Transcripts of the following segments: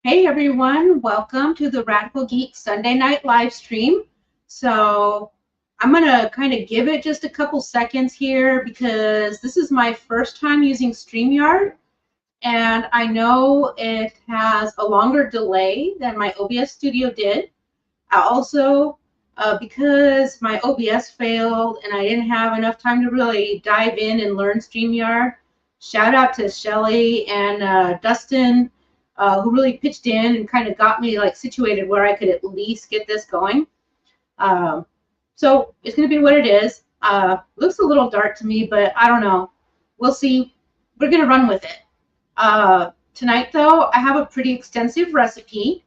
Hey everyone, welcome to the Radical Geek Sunday night live stream. So I'm going to kind of give it just a couple seconds here because this is my first time using StreamYard, and I know it has a longer delay than my OBS Studio did. I also, because my OBS failed and I didn't have enough time to really dive in and learn StreamYard, shout out to Shelly and Dustin, who really pitched in and kind of got me like situated where I could at least get this going. So it's going to be what it is. Looks a little dark to me, but I don't know. We'll see. We're going to run with it. Tonight, though, I have a pretty extensive recipe.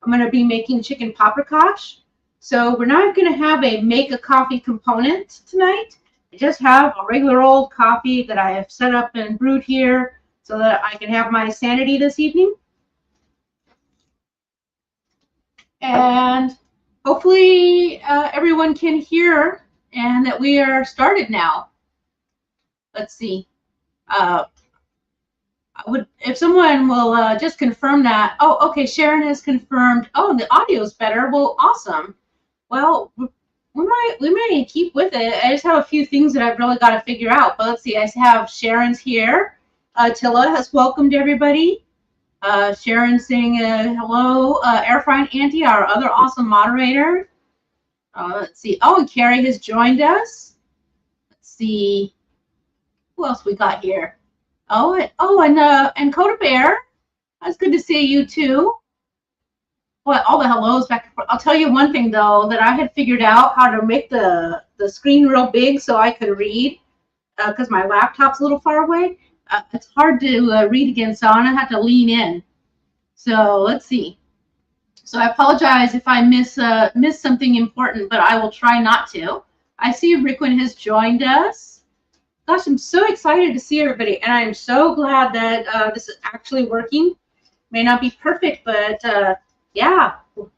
I'm going to be making chicken paprikash. So we're not going to have a make a coffee component tonight. I just have a regular old coffee that I have set up and brewed here so that I can have my sanity this evening. And hopefully everyone can hear and that we are started now. Let's see. If someone will just confirm that. Oh, okay, Sharon has confirmed. Oh, the audio is better. Well, awesome. Well, we might keep with it. I just have a few things that I've really got to figure out. But let's see. I have Sharon's here. Tilla has welcomed everybody. Sharon saying hello. Airfrying Auntie, our other awesome moderator. Let's see. Oh, and Carrie has joined us. Let's see. Who else we got here? And Coda Bear. That's good to see you too. Well, all the hellos back and forth. I'll tell you one thing though, that I had figured out how to make the screen real big so I could read, because my laptop's a little far away. It's hard to read again, so I'm gonna have to lean in. So let's see. So I apologize if I miss something important, but I will try not to. I see Rickwin has joined us. Gosh, I'm so excited to see everybody, and I'm so glad that this is actually working. May not be perfect, but yeah,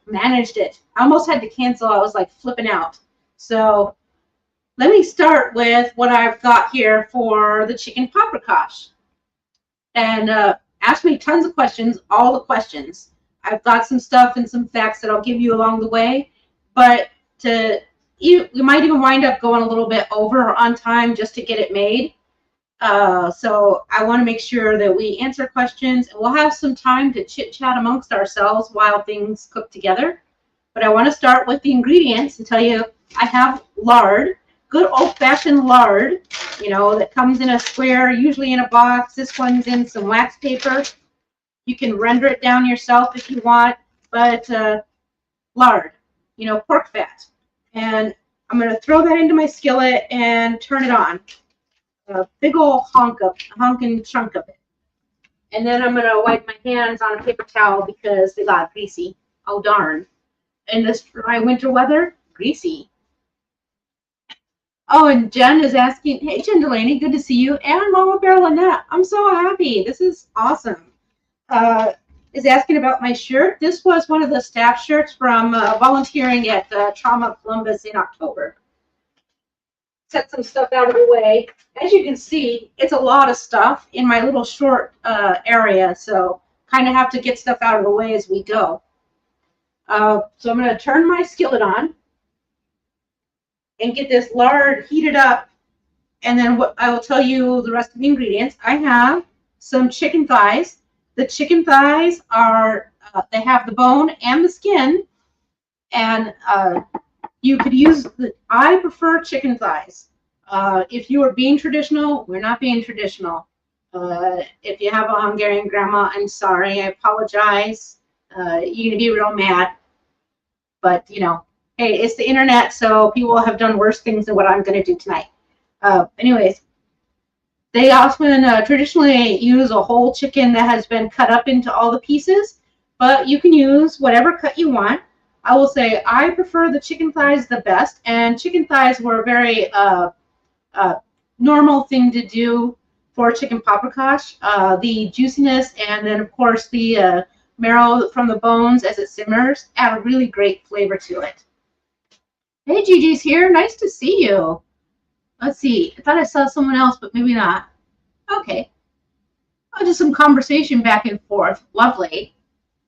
managed it. I almost had to cancel. I was like flipping out. So let me start with what I've got here for the chicken paprikash. And ask me tons of questions, all the questions. I've got some stuff and some facts that I'll give you along the way. But we might even wind up going a little bit over on time just to get it made. So I want to make sure that we answer questions, and we'll have some time to chit-chat amongst ourselves while things cook together. But I want to start with the ingredients and tell you I have lard, good old-fashioned lard, you know, that comes in a square, usually in a box. This one's in some wax paper. You can render it down yourself if you want, but lard, you know, pork fat. And I'm going to throw that into my skillet and turn it on. A big old honking chunk of it. And then I'm going to wipe my hands on a paper towel because they got greasy. Oh, darn. In this dry winter weather, greasy. Oh, and Jen is asking, hey, Jen Delaney, good to see you. And Mama Bear Lynette, I'm so happy. This is awesome. Is asking about my shirt. This was one of the staff shirts from volunteering at Trauma Columbus in October. Set some stuff out of the way. As you can see, it's a lot of stuff in my little short area, so kind of have to get stuff out of the way as we go. So I'm going to turn my skillet on and get this lard heated up, and then what I will tell you the rest of the ingredients. I have some chicken thighs. The chicken thighs are, they have the bone and the skin, and you could use, I prefer chicken thighs. If you are being traditional, we're not being traditional. If you have a Hungarian grandma, I'm sorry, I apologize. You're going to be real mad. But, you know, hey, it's the internet, so people have done worse things than what I'm going to do tonight. Anyways, they often traditionally use a whole chicken that has been cut up into all the pieces, but you can use whatever cut you want. I will say I prefer the chicken thighs the best, and chicken thighs were a very normal thing to do for chicken paprikash. The juiciness and then, of course, the marrow from the bones as it simmers add a really great flavor to it. Hey, Gigi's here. Nice to see you. Let's see. I thought I saw someone else, but maybe not. Okay. Oh, just some conversation back and forth. Lovely.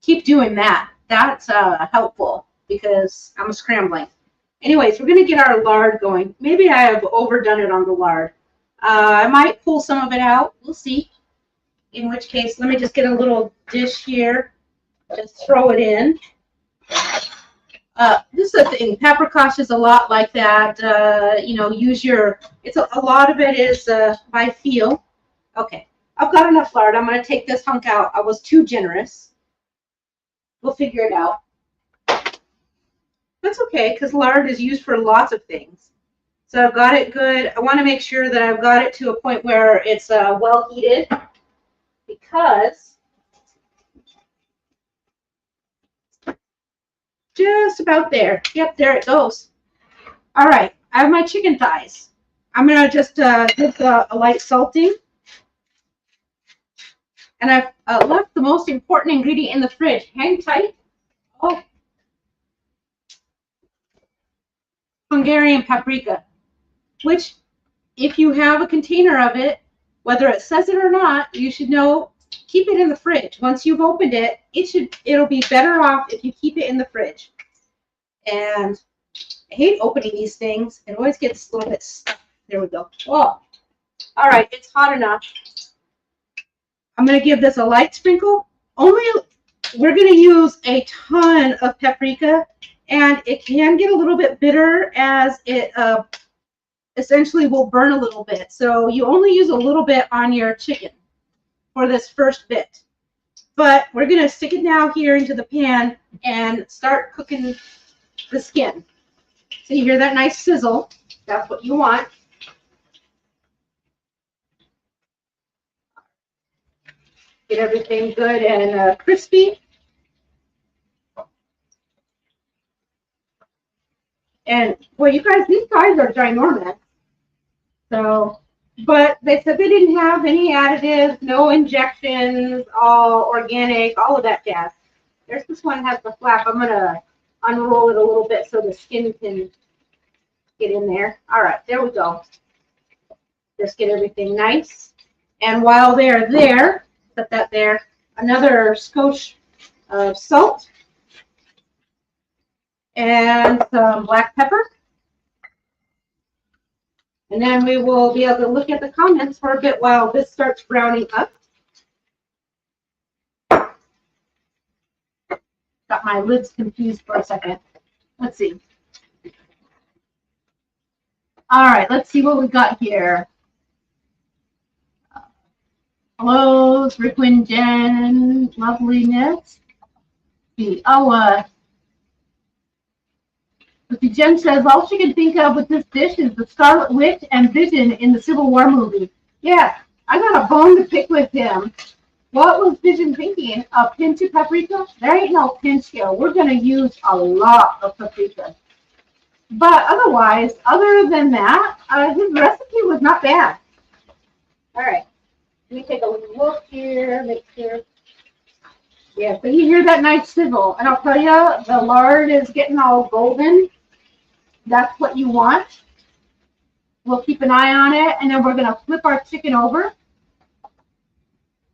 keep doing that. That's helpful because I'm scrambling. Anyways, we're going to get our lard going. Maybe I have overdone it on the lard. I might pull some of it out. We'll see. In which case, let me just get a little dish here. Just throw it in. This is the thing. Paprikash is a lot like that. You know, use your. It's a lot of it is by feel. Okay, I've got enough lard. I'm going to take this hunk out. I was too generous. We'll figure it out. That's okay, because lard is used for lots of things. So I've got it good. I want to make sure that I've got it to a point where it's well heated, because just about there. Yep, there it goes. All right, I have my chicken thighs. I'm going to just give a light salting. And I've left the most important ingredient in the fridge. Hang tight. Oh. Hungarian paprika, which if you have a container of it, whether it says it or not, you should know, keep it in the fridge. Once you've opened it, it'll be better off if you keep it in the fridge. And I hate opening these things. It always gets a little bit stuck. There we go. Oh, all right, it's hot enough. I'm going to give this a light sprinkle. We're going to use a ton of paprika, and it can get a little bit bitter as it essentially will burn a little bit. So you only use a little bit on your chicken for this first bit. But we're going to stick it now here into the pan and start cooking the skin. So you hear that nice sizzle. That's what you want. Get everything good and crispy. And, well, you guys, these guys are ginormous. So, but they said they didn't have any additives, no injections, all organic, all of that jazz. There's this one has the flap. I'm going to unroll it a little bit so the skin can get in there. All right, there we go. Just get everything nice. And while they're there, put that there, another scotch of salt and some black pepper. And then we will be able to look at the comments for a bit while this starts browning up. Got my lids confused for a second. Let's see. All right, let's see what we got here. Hello, Rickwin Jen, loveliness. Oh, Jen says, all she can think of with this dish is the Scarlet Witch and Vision in the Civil War movie. Yeah, I got a bone to pick with him. What was Vision thinking? A pinch of paprika? There ain't no pinch here. We're going to use a lot of paprika. But otherwise, other than that, his recipe was not bad. All right. Let me take a look here, make sure. Yeah, so you hear that nice sizzle. And I'll tell you, the lard is getting all golden. That's what you want. We'll keep an eye on it, and then we're going to flip our chicken over.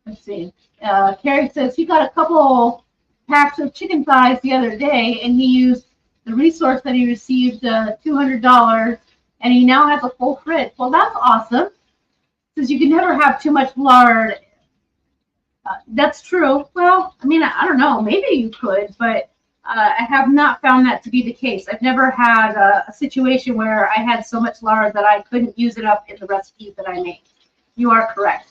Let's see. Carrie says he got a couple packs of chicken thighs the other day, and he used the resource that he received, $200, and he now has a full fridge. Well, that's awesome, because you can never have too much lard. That's true. Well, I mean, I don't know. Maybe you could, but I have not found that to be the case. I've never had a situation where I had so much lard that I couldn't use it up in the recipes that I make. You are correct.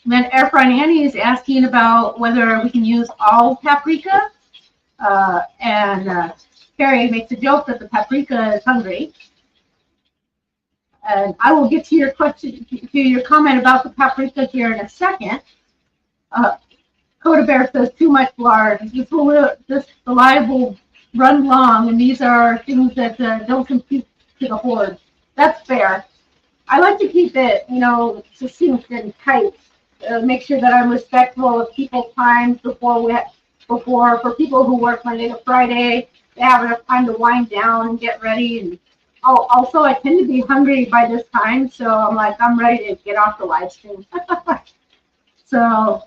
And then Air Fry Nanny is asking about whether we can use all paprika. And Carrie makes a joke that the paprika is hungry. And I will get to your question, to your comment about the paprika here in a second. Coda Bear says too much lard. This live will run long, and these are things that don't compute to the horde. That's fair. I like to keep it, you know, succinct and tight. Make sure that I'm respectful of people's times for people who work Monday to Friday. They have enough time to wind down and get ready. And also, I tend to be hungry by this time, so I'm ready to get off the live stream. So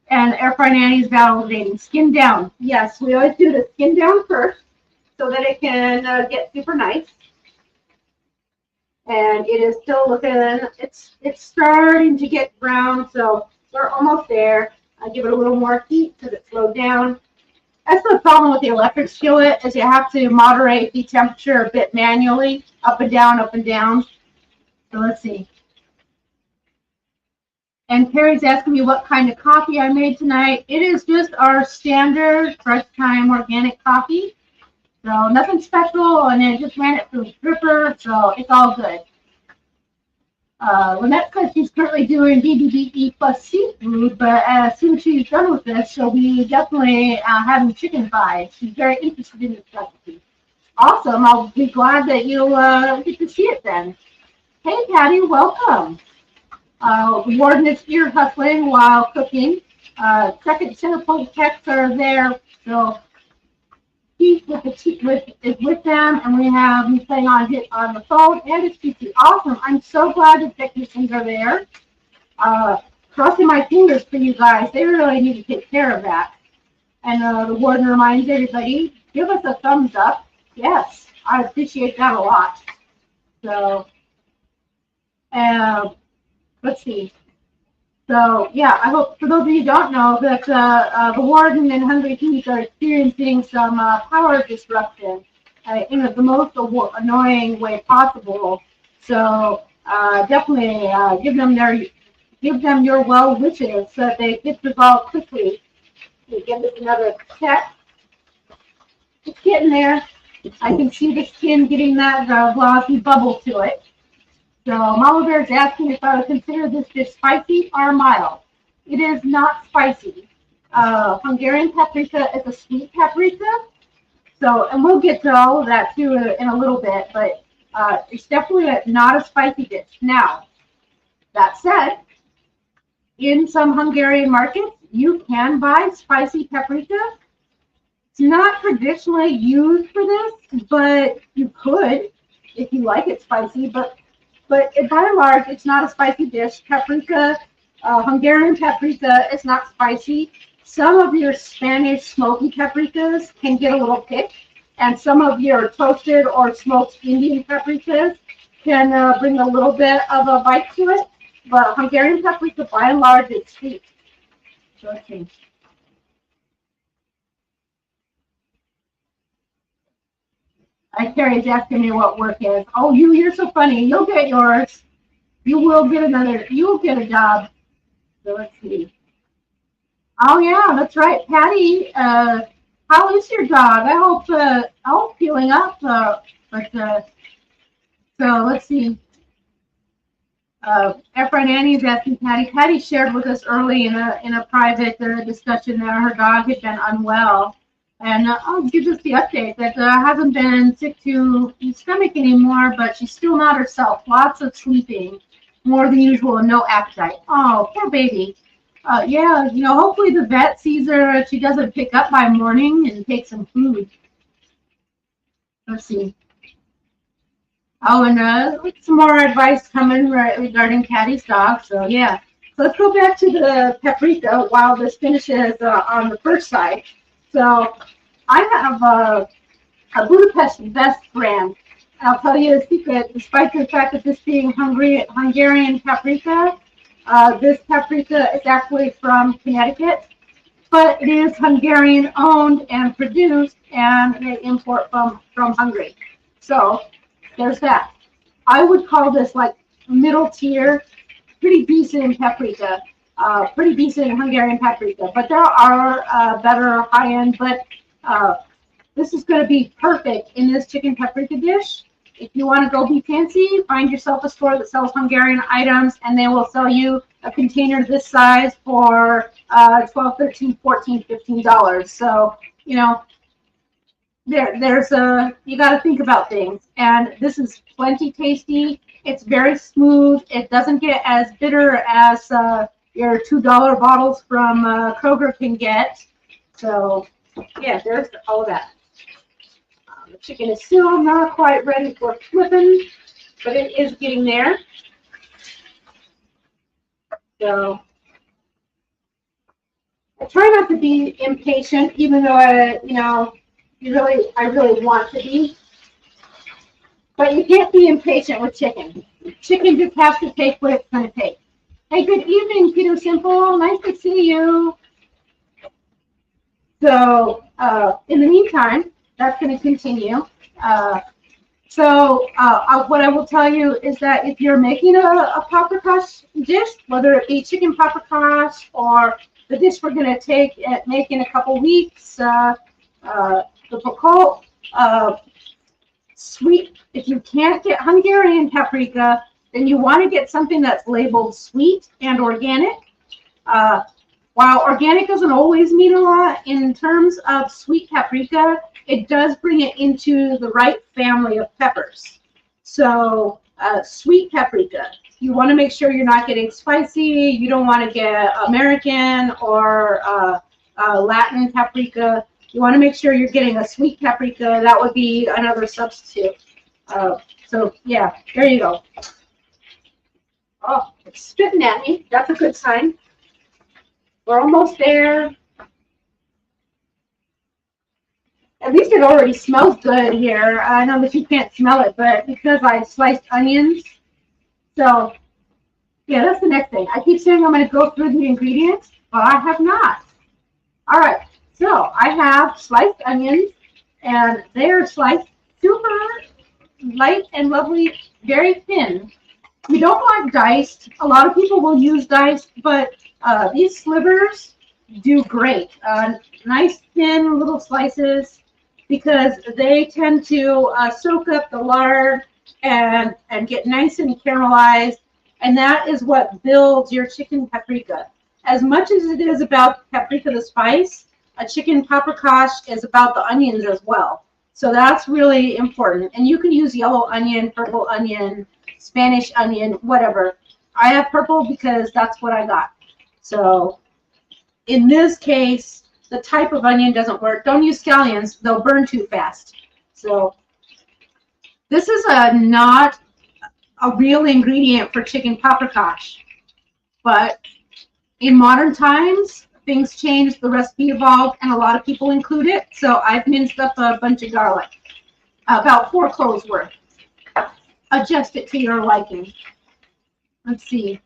And Air Fry Nanny's validating. Skin down. Yes, we always do the skin down first so that it can get super nice. And it is still looking, it's starting to get brown, so we're almost there. I give it a little more heat because it slowed down. That's the problem with the electric skillet, is you have to moderate the temperature a bit manually, up and down, up and down. So let's see. And Carrie's asking me what kind of coffee I made tonight. It is just our standard fresh time organic coffee. So nothing special, and then just ran it through a dripper, so it's all good. Lynette says she's currently doing BBBE plus seafood, but as soon as she's done with this, she'll be definitely having chicken thighs. She's very interested in this recipe. Awesome. I'll be glad that you'll get to see it then. Hey, Patty, welcome. Warden is ear hustling while cooking. Second center point techs are there, so Keith is with them, and we have me playing on the phone and it's PC. Awesome. I'm so glad the technicians are there. Crossing my fingers for you guys. They really need to take care of that. And the warden reminds everybody, give us a thumbs up. Yes, I appreciate that a lot. So, let's see. So, yeah, I hope, for those of you who don't know, that the warden and Hungry Teens are experiencing some power disruption in the most annoying way possible. So, definitely give them your well wishes so that they get resolved quickly. Give this another check. It's getting there. I can see the skin getting that glossy bubble to it. So Mama Bear is asking if I would consider this dish spicy or mild. It is not spicy. Hungarian paprika is a sweet paprika. So, and we'll get to all of that too in a little bit, but it's definitely not a spicy dish. Now, that said, in some Hungarian markets, you can buy spicy paprika. It's not traditionally used for this, but you could if you like it spicy, but by and large, it's not a spicy dish. Paprika, Hungarian paprika is not spicy. Some of your Spanish smoky paprikas can get a little kick, and some of your toasted or smoked Indian paprikas can bring a little bit of a bite to it. But Hungarian paprika, by and large, is sweet. So let's see. Carrie's asking me what work is. Oh, you're so funny. You'll get yours. You will get you'll get a job. So let's see. Oh yeah, that's right. Patty, how is your dog? I hope healing up. So let's see. Efren Annie is asking Patty. Patty shared with us early in a private discussion that her dog had been unwell. And I'll give us the update that hasn't been sick to the stomach anymore, but she's still not herself. Lots of sleeping, more than usual, and no appetite. Oh, poor baby. Yeah, hopefully the vet sees her. She doesn't pick up by morning and take some food. Let's see. Oh, and some more advice coming regarding Patty's dog. So yeah, so let's go back to the paprika while this finishes on the first side. So I have a Budapest Best brand. I'll tell you a secret, despite the fact that this being Hungarian paprika, this paprika is actually from Connecticut, but it is Hungarian owned and produced, and they import from Hungary. So there's that. I would call this like middle tier, pretty decent paprika. Pretty decent Hungarian paprika, but there are better high-end, but this is going to be perfect in this chicken paprika dish. If you want to go be fancy, find yourself a store that sells Hungarian items, and they will sell you a container this size for $12, $13, $14, $15. So, there's you got to think about things, and this is plenty tasty. It's very smooth. It doesn't get as bitter as your $2 bottles from Kroger can get. So, yeah, there's all of that. The chicken is still not quite ready for flipping, but it is getting there. So, I try not to be impatient, even though I really want to be. But you can't be impatient with chicken. Chicken just has to take what it's going to take. Hey, good evening, Peter Simple. Nice to see you. So, in the meantime, that's going to continue. What I will tell you is that if you're making a paprikash dish, whether it be chicken paprikash or the dish we're going to make in a couple weeks, the pakol, sweet. If you can't get Hungarian paprika, then you want to get something that's labeled sweet and organic. While organic doesn't always mean a lot in terms of sweet paprika, it does bring it into the right family of peppers. So sweet paprika, you want to make sure you're not getting spicy. You don't want to get American or Latin paprika. You want to make sure you're getting a sweet paprika. That would be another substitute. So yeah, there you go. Oh, it's spitting at me. That's a good sign. We're almost there. At least it already smells good here. I know that you can't smell it, but because I sliced onions. So, yeah, that's the next thing. I keep saying I'm going to go through the ingredients, but I have not. All right, so I have sliced onions, and they are sliced super light and lovely, very thin. You don't want diced. A lot of people will use diced, but these slivers do great. Nice thin little slices because they tend to soak up the lard and get nice and caramelized, and that is what builds your chicken paprika. As much as it is about paprika the spice, a chicken paprikash is about the onions as well. So that's really important. And you can use yellow onion, purple onion, Spanish onion, whatever. I have purple because that's what I got. So in this case, the type of onion doesn't work. Don't use scallions. They'll burn too fast. So this is not a real ingredient for chicken paprikash. But in modern times, things change, the recipe evolved, and a lot of people include it. So I've minced up a bunch of garlic, about 4 cloves worth. Adjust it to your liking. Let's see.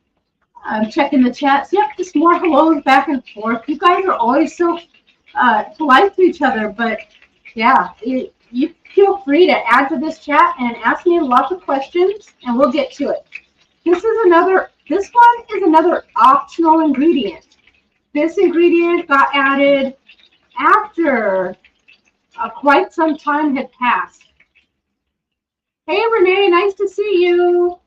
I'm checking the chats. Yep, just more hellos back and forth. You guys are always so polite to each other, but yeah, you feel free to add to this chat and ask me lots of questions, and we'll get to it. This one is another optional ingredient. This ingredient got added after quite some time had passed. Hey, Renee, nice to see you.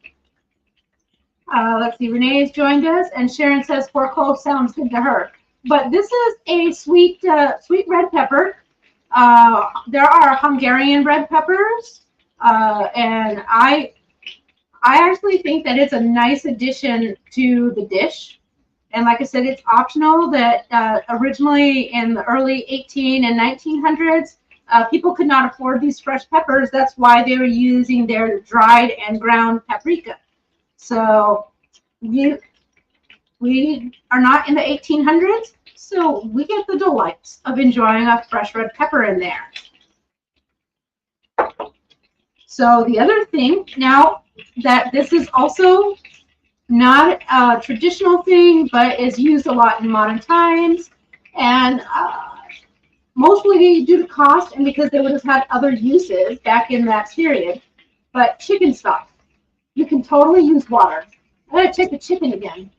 Let's see, Renee's joined us, and Sharon says 4 cloves sounds good to her. But this is a sweet red pepper. There are Hungarian red peppers, and I actually think that it's a nice addition to the dish. And like I said, it's optional. That originally in the early 18 and 1900s, people could not afford these fresh peppers. That's why they were using their dried and ground paprika. So we are not in the 1800s, so we get the delights of enjoying a fresh red pepper in there. So the other thing, now that this is also not a traditional thing, but is used a lot in modern times, and mostly due to cost and because they would have had other uses back in that period, but chicken stock. You can totally use water. I'm going to check the chicken again.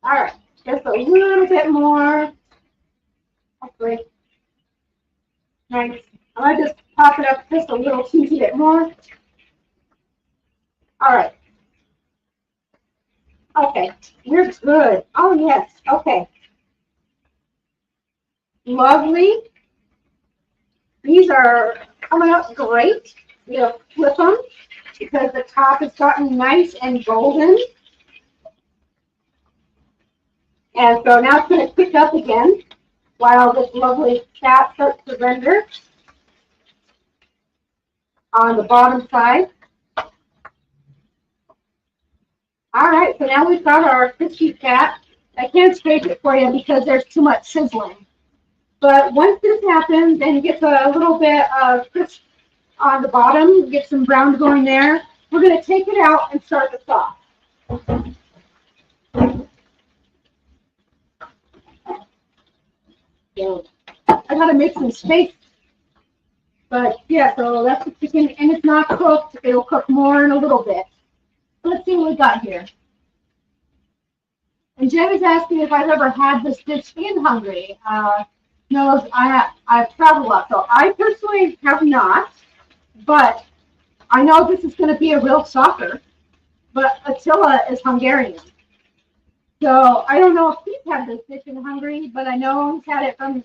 All right, just a little bit more. Hopefully. Nice. I'm going to just pop it up just a little teensy bit more. All right. Okay, we're good. Oh, yes. Okay. Lovely. These are coming up great. We'll flip them because the top has gotten nice and golden. And so now it's going to cook up again while this lovely fat starts to render on the bottom side. All right, so now we've got our crispy cat. I can't scrape it for you because there's too much sizzling. But once this happens and it gets a little bit of crisp on the bottom, get some brown going there, we're going to take it out and start the sauce. So I got to make some space. But yeah, so that's the chicken, and it's not cooked. It'll cook more in a little bit. Let's see what we got here. And Jen is asking if I've ever had this dish in Hungary. No, I've traveled a lot, so I personally have not. But I know this is going to be a real shocker. But Attila is Hungarian, so I don't know if he's had this dish in Hungary, but I know he's had it from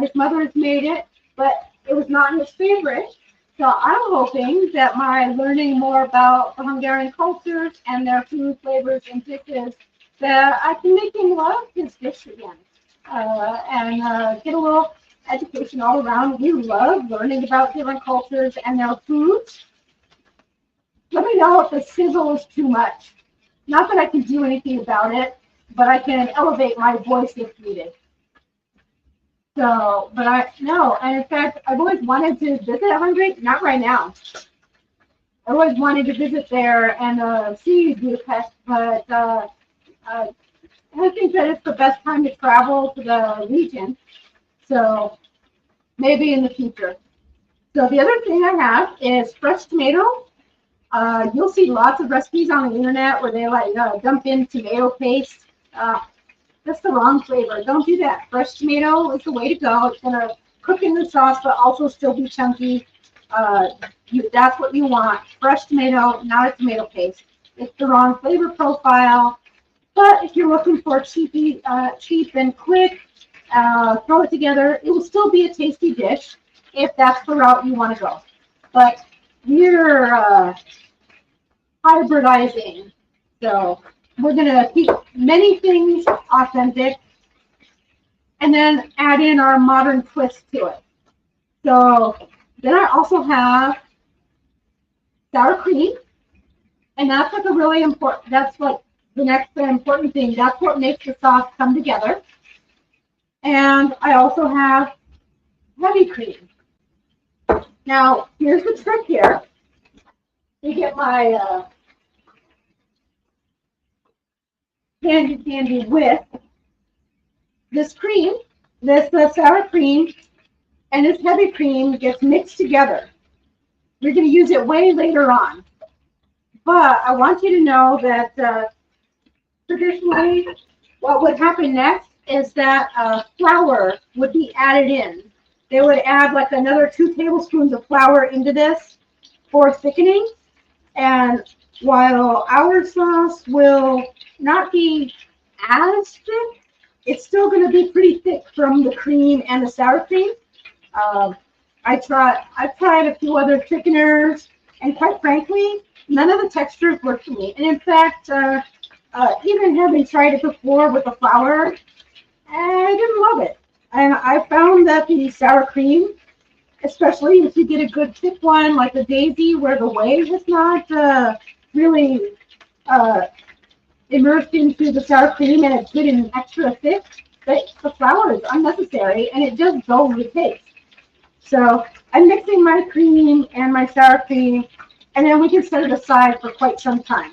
his mother has made it, but it was not his favorite. So I'm hoping that my learning more about the Hungarian cultures and their food flavors and dishes, that I can make him love his dish again, and get a little education all around. We love learning about different cultures and their foods. Let me know if the sizzle is too much. Not that I can do anything about it, but I can elevate my voice if needed. So, but and in fact, I've always wanted to visit Hungary. Not right now. I always wanted to visit there and see Budapest, but I think that it's the best time to travel to the region. So maybe in the future. So the other thing I have is fresh tomato. You'll see lots of recipes on the internet where they like dump in tomato paste. That's the wrong flavor. Don't do that. Fresh tomato is the way to go. It's going to cook in the sauce, but also still be chunky. That's what you want. Fresh tomato, not a tomato paste. It's the wrong flavor profile. But if you're looking for cheap and quick, throw it together. It will still be a tasty dish if that's the route you want to go. But we're hybridizing. So we're going to keep many things authentic and then add in our modern twist to it. So then I also have sour cream, and that's like a really important, that's like the next important thing. That's what makes the sauce come together. And I also have heavy cream. Now, here's the trick here. You get my handy with this cream, this sour cream, and this heavy cream gets mixed together. We're going to use it way later on. But I want you to know that traditionally, what would happen next is that flour would be added in. They would add like another 2 tablespoons of flour into this for thickening. And while our sauce will not be as thick, it's still going to be pretty thick from the cream and the sour cream. I've tried a few other thickeners, and quite frankly, none of the textures work for me. And in fact, even having tried it before with the flour, I didn't love it. And I found that the sour cream, especially if you get a good thick one like the Daisy, where the whey is not really immersed into the sour cream and it's good and extra thick, but the flour is unnecessary and it just dulls the taste. So I'm mixing my cream and my sour cream, and then we can set it aside for quite some time.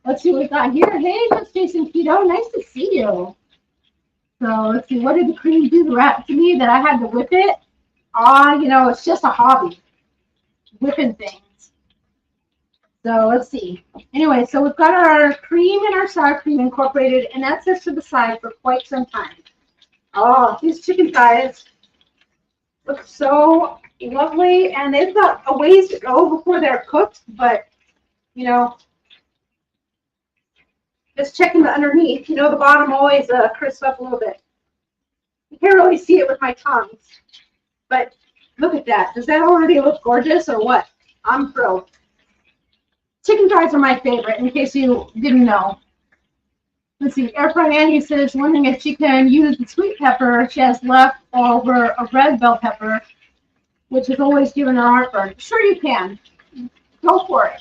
Let's see what we got here. Hey, that's Jason Keto. Nice to see you. So let's see, what did the cream do to me that I had to whip it? It's just a hobby, whipping things. So let's see. Anyway, so we've got our cream and our sour cream incorporated, and that sits to the side for quite some time. Oh, these chicken thighs look so lovely, and they've got a ways to go before they're cooked, but, just checking the underneath. The bottom always crisps up a little bit. You can't really see it with my tongue, but look at that. Does that already look gorgeous or what? I'm thrilled. Chicken thighs are my favorite, in case you didn't know. Let's see. Air Fry Annie says, wondering if she can use the sweet pepper she has left over a red bell pepper, which has always given her heartburn. Sure you can. Go for it.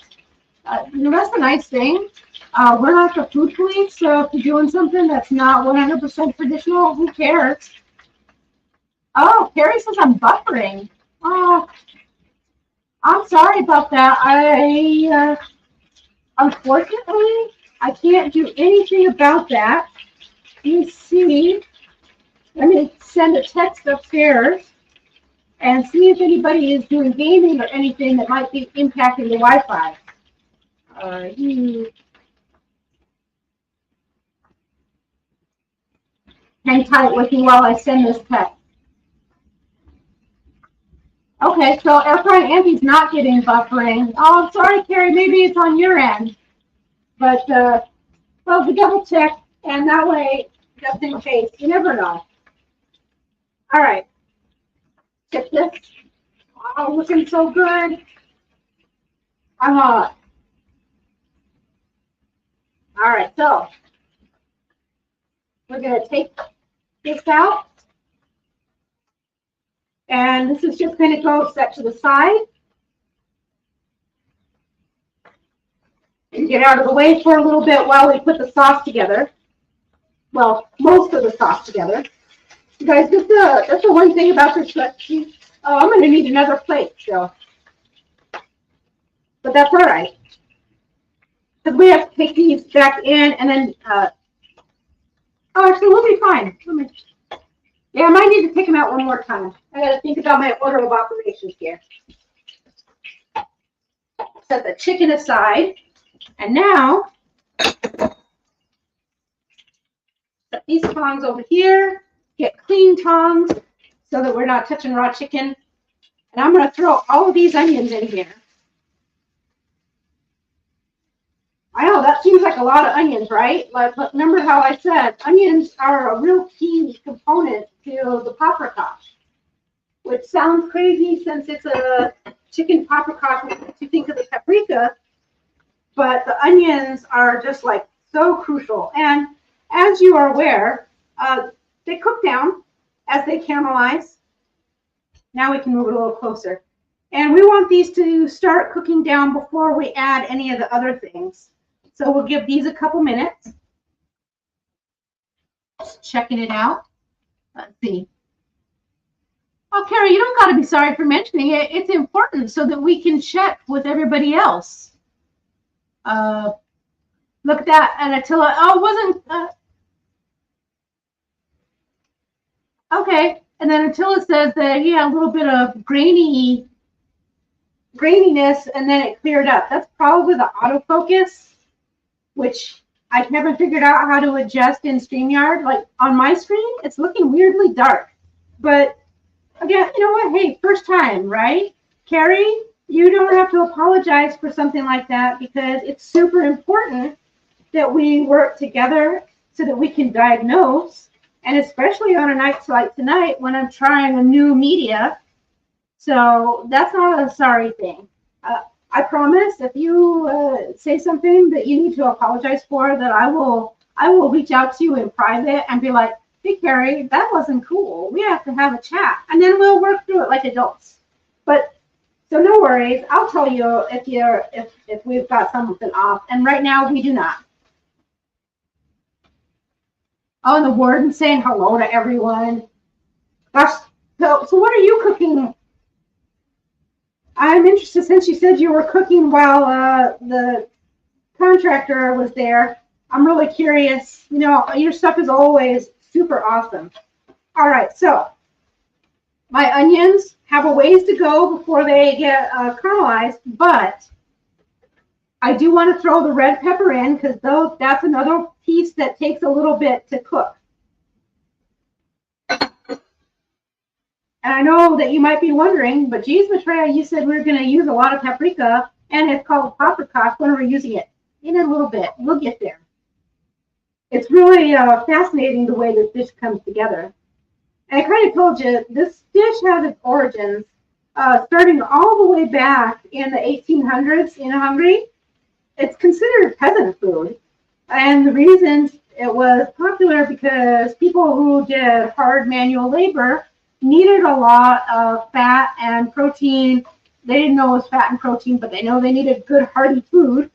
That's a nice thing. We're not the food police, so if you're doing something that's not 100% traditional, who cares? Oh, Carrie says I'm buffering. Oh, I'm sorry about that. Unfortunately, I can't do anything about that. Let me see. Let me send a text upstairs and see if anybody is doing gaming or anything that might be impacting the Wi-Fi. Hang tight with me while I send this text. Okay, so air frying Andy's not getting buffering. Oh, I'm sorry, Carrie. Maybe it's on your end. But, well, we double check, and that way, just in case. You never know. All right. Check this. Wow, looking so good. I'm hot. All right, so we're going to take this out. And this is just going to go set to the side. And get out of the way for a little bit while we put the sauce together. Well, most of the sauce together. You guys, that's the one thing about this recipe. Oh, I'm going to need another plate still. But that's all right. Because we have to take these back in and then, oh, actually, we'll be fine. Yeah, I might need to take them out one more time. I got to think about my order of operations here. Set the chicken aside. And now, set these tongs over here. Get clean tongs so that we're not touching raw chicken. And I'm going to throw all of these onions in here. I know, that seems like a lot of onions, right? But remember how I said onions are a real key component to the paprikash, which sounds crazy since it's a chicken paprikash, which makes you think of the paprika, but the onions are just like so crucial. And as you are aware, they cook down as they caramelize. Now we can move it a little closer. And we want these to start cooking down before we add any of the other things. So we'll give these a couple minutes. Just checking it out. Let's see. Oh, Carrie, you don't got to be sorry for mentioning it. It's important so that we can check with everybody else. Look at that. And Attila, oh, it wasn't. Okay. And then Attila says that he had a little bit of graininess, and then it cleared up. That's probably the autofocus, which I haven't figured out how to adjust in StreamYard. Like on my screen, it's looking weirdly dark. But again, you know what? Hey, first time, right? Carrie, you don't have to apologize for something like that because it's super important that we work together so that we can diagnose. And especially on a night like tonight when I'm trying a new media. So that's not a sorry thing. I promise if you say something that you need to apologize for, that I will reach out to you in private and be like, hey, Carrie, that wasn't cool. We have to have a chat. And then we'll work through it like adults. But so no worries. I'll tell you if we've got something off. And right now we do not. Oh, and the warden saying hello to everyone. Gosh, so what are you cooking? I'm interested since you said you were cooking while the contractor was there. I'm really curious. You know, your stuff is always super awesome. All right, so my onions have a ways to go before they get caramelized, but I do want to throw the red pepper in because that's another piece that takes a little bit to cook. And I know that you might be wondering, but geez, Maitreya, you said we were going to use a lot of paprika, and it's called paprikash. When are we using it? In a little bit. We'll get there. It's really fascinating the way this dish comes together. And I kind of told you, this dish has its origins starting all the way back in the 1800s in Hungary. It's considered peasant food. And the reasons it was popular because people who did hard manual labor needed a lot of fat and protein. They didn't know it was fat and protein, but they know they needed good hearty food.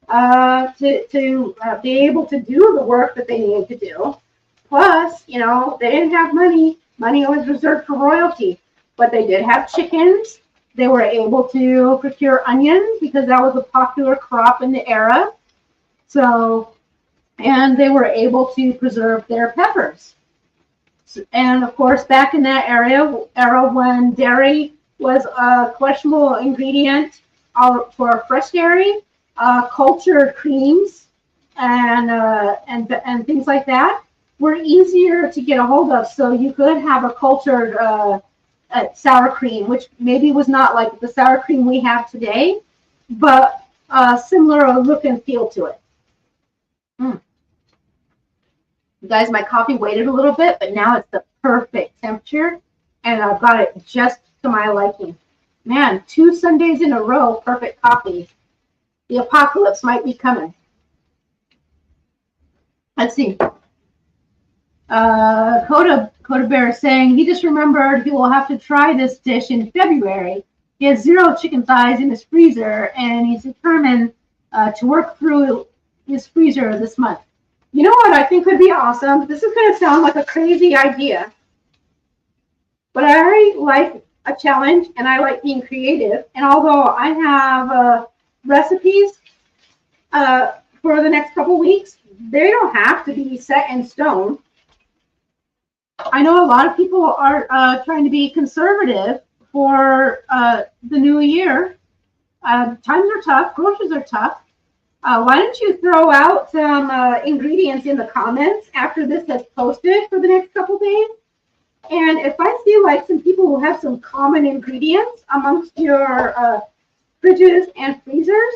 to be able to do the work that they needed to do. Plus, you know, they didn't have money. Money was reserved for royalty, but they did have chickens. They were able to procure onions because that was a popular crop in the era. So, and they were able to preserve their peppers. And of course, back in that era when dairy was a questionable ingredient for fresh dairy, cultured creams and things like that were easier to get a hold of. So you could have a cultured sour cream, which maybe was not like the sour cream we have today, but similar look and feel to it. You guys, my coffee waited a little bit, but now it's the perfect temperature, and I've got it just to my liking. Man, 2 Sundays in a row, perfect coffee. The apocalypse might be coming. Let's see. Coda Bear is saying he just remembered he will have to try this dish in February. He has 0 chicken thighs in his freezer, and he's determined to work through his freezer this month. You know what I think would be awesome? This is going to sound like a crazy idea, but I like a challenge and I like being creative. And although I have recipes for the next couple weeks, they don't have to be set in stone. I know a lot of people are trying to be conservative for the new year. Times are tough. Groceries are tough. Why don't you throw out some ingredients in the comments after this is posted for the next couple days? And if I see like some people who have some common ingredients amongst your fridges and freezers,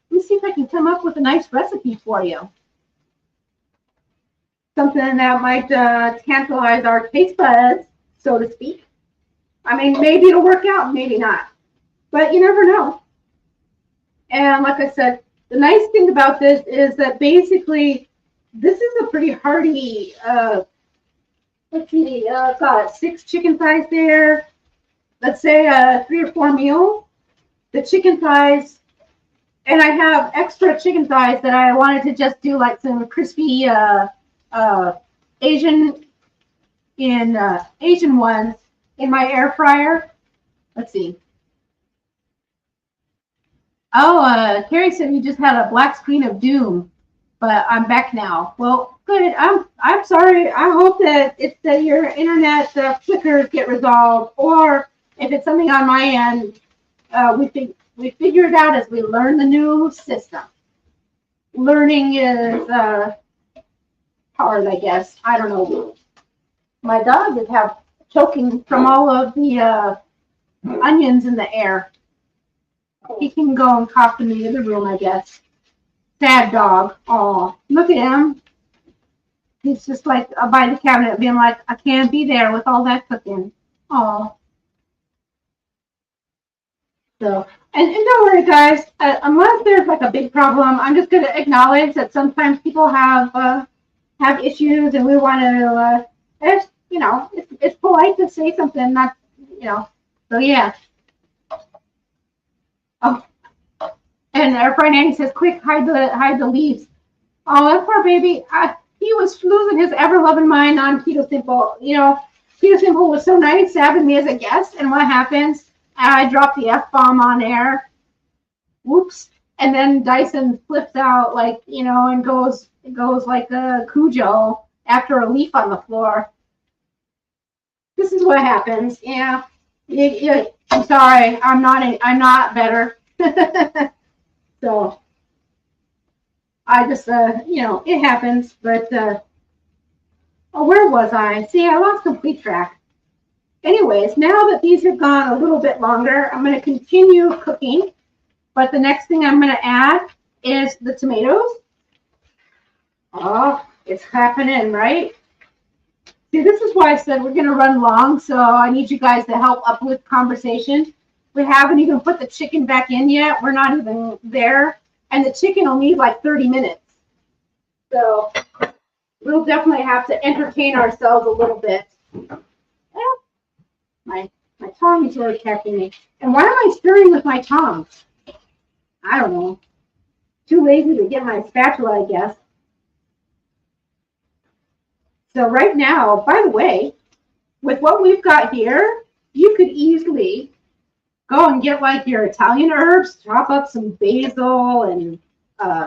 let me see if I can come up with a nice recipe for you. Something that might tantalize our taste buds, so to speak. I mean, maybe it'll work out, maybe not. But you never know. And like I said, the nice thing about this is that basically this is a pretty hearty, let's see, got 6 chicken thighs there. Let's say 3 or 4 meals. The chicken thighs, and I have extra chicken thighs that I wanted to just do like some crispy Asian ones in my air fryer. Let's see. Oh, Carrie said you just had a black screen of doom, but I'm back now. Well, good. I'm sorry. I hope that it's that your internet flickers get resolved, or if it's something on my end, we figure it out as we learn the new system. Learning is hard, I guess. I don't know. My dog is choking from all of the onions in the air. He can go and cough in the other room, I guess. Sad dog. Oh, look at him. He's just like by the cabinet being like, I can't be there with all that cooking. Oh. So, and don't worry, guys. Unless there's like a big problem, I'm just going to acknowledge that sometimes people have issues, and we want to, it's polite to say something, not, so yeah. Oh, and our friend Annie says, quick, hide the leaves. Oh, that poor baby. He was losing his ever-loving mind on Keto Simple. Keto Simple was so nice having me as a guest, and what happens? I dropped the F-bomb on air. Whoops. And then Dyson flips out and goes like a Cujo after a leaf on the floor. This is what happens. Yeah. I'm sorry. I'm not better. So I just, it happens. But where was I? See, I lost complete track. Anyways, now that these have gone a little bit longer, I'm going to continue cooking. But the next thing I'm going to add is the tomatoes. Oh, it's happening, right? See, this is why I said we're going to run long, so I need you guys to help uplift conversation. We haven't even put the chicken back in yet. We're not even there. And the chicken will need like 30 minutes. So we'll definitely have to entertain ourselves a little bit. Well, my tongue is really catching me. And why am I stirring with my tongue? I don't know. too lazy to get my spatula, I guess. So right now, by the way, with what we've got here, you could easily go and get like your Italian herbs, chop up some basil and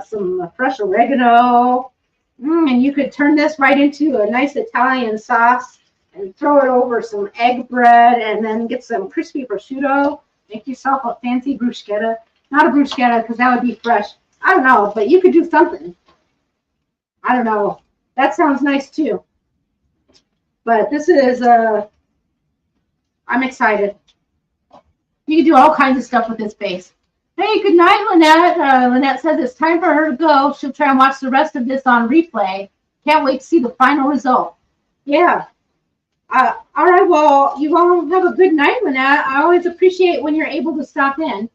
some fresh oregano, and you could turn this right into a nice Italian sauce and throw it over some egg bread and then get some crispy prosciutto. Make yourself a fancy bruschetta. Not a bruschetta because that would be fresh. I don't know, but you could do something. I don't know. That sounds nice too. But this is, I'm excited. You can do all kinds of stuff with this base. Hey, good night, Lynette. Lynette says it's time for her to go. She'll try and watch the rest of this on replay. Can't wait to see the final result. Yeah. All right, well, you all have a good night, Lynette. I always appreciate when you're able to stop in.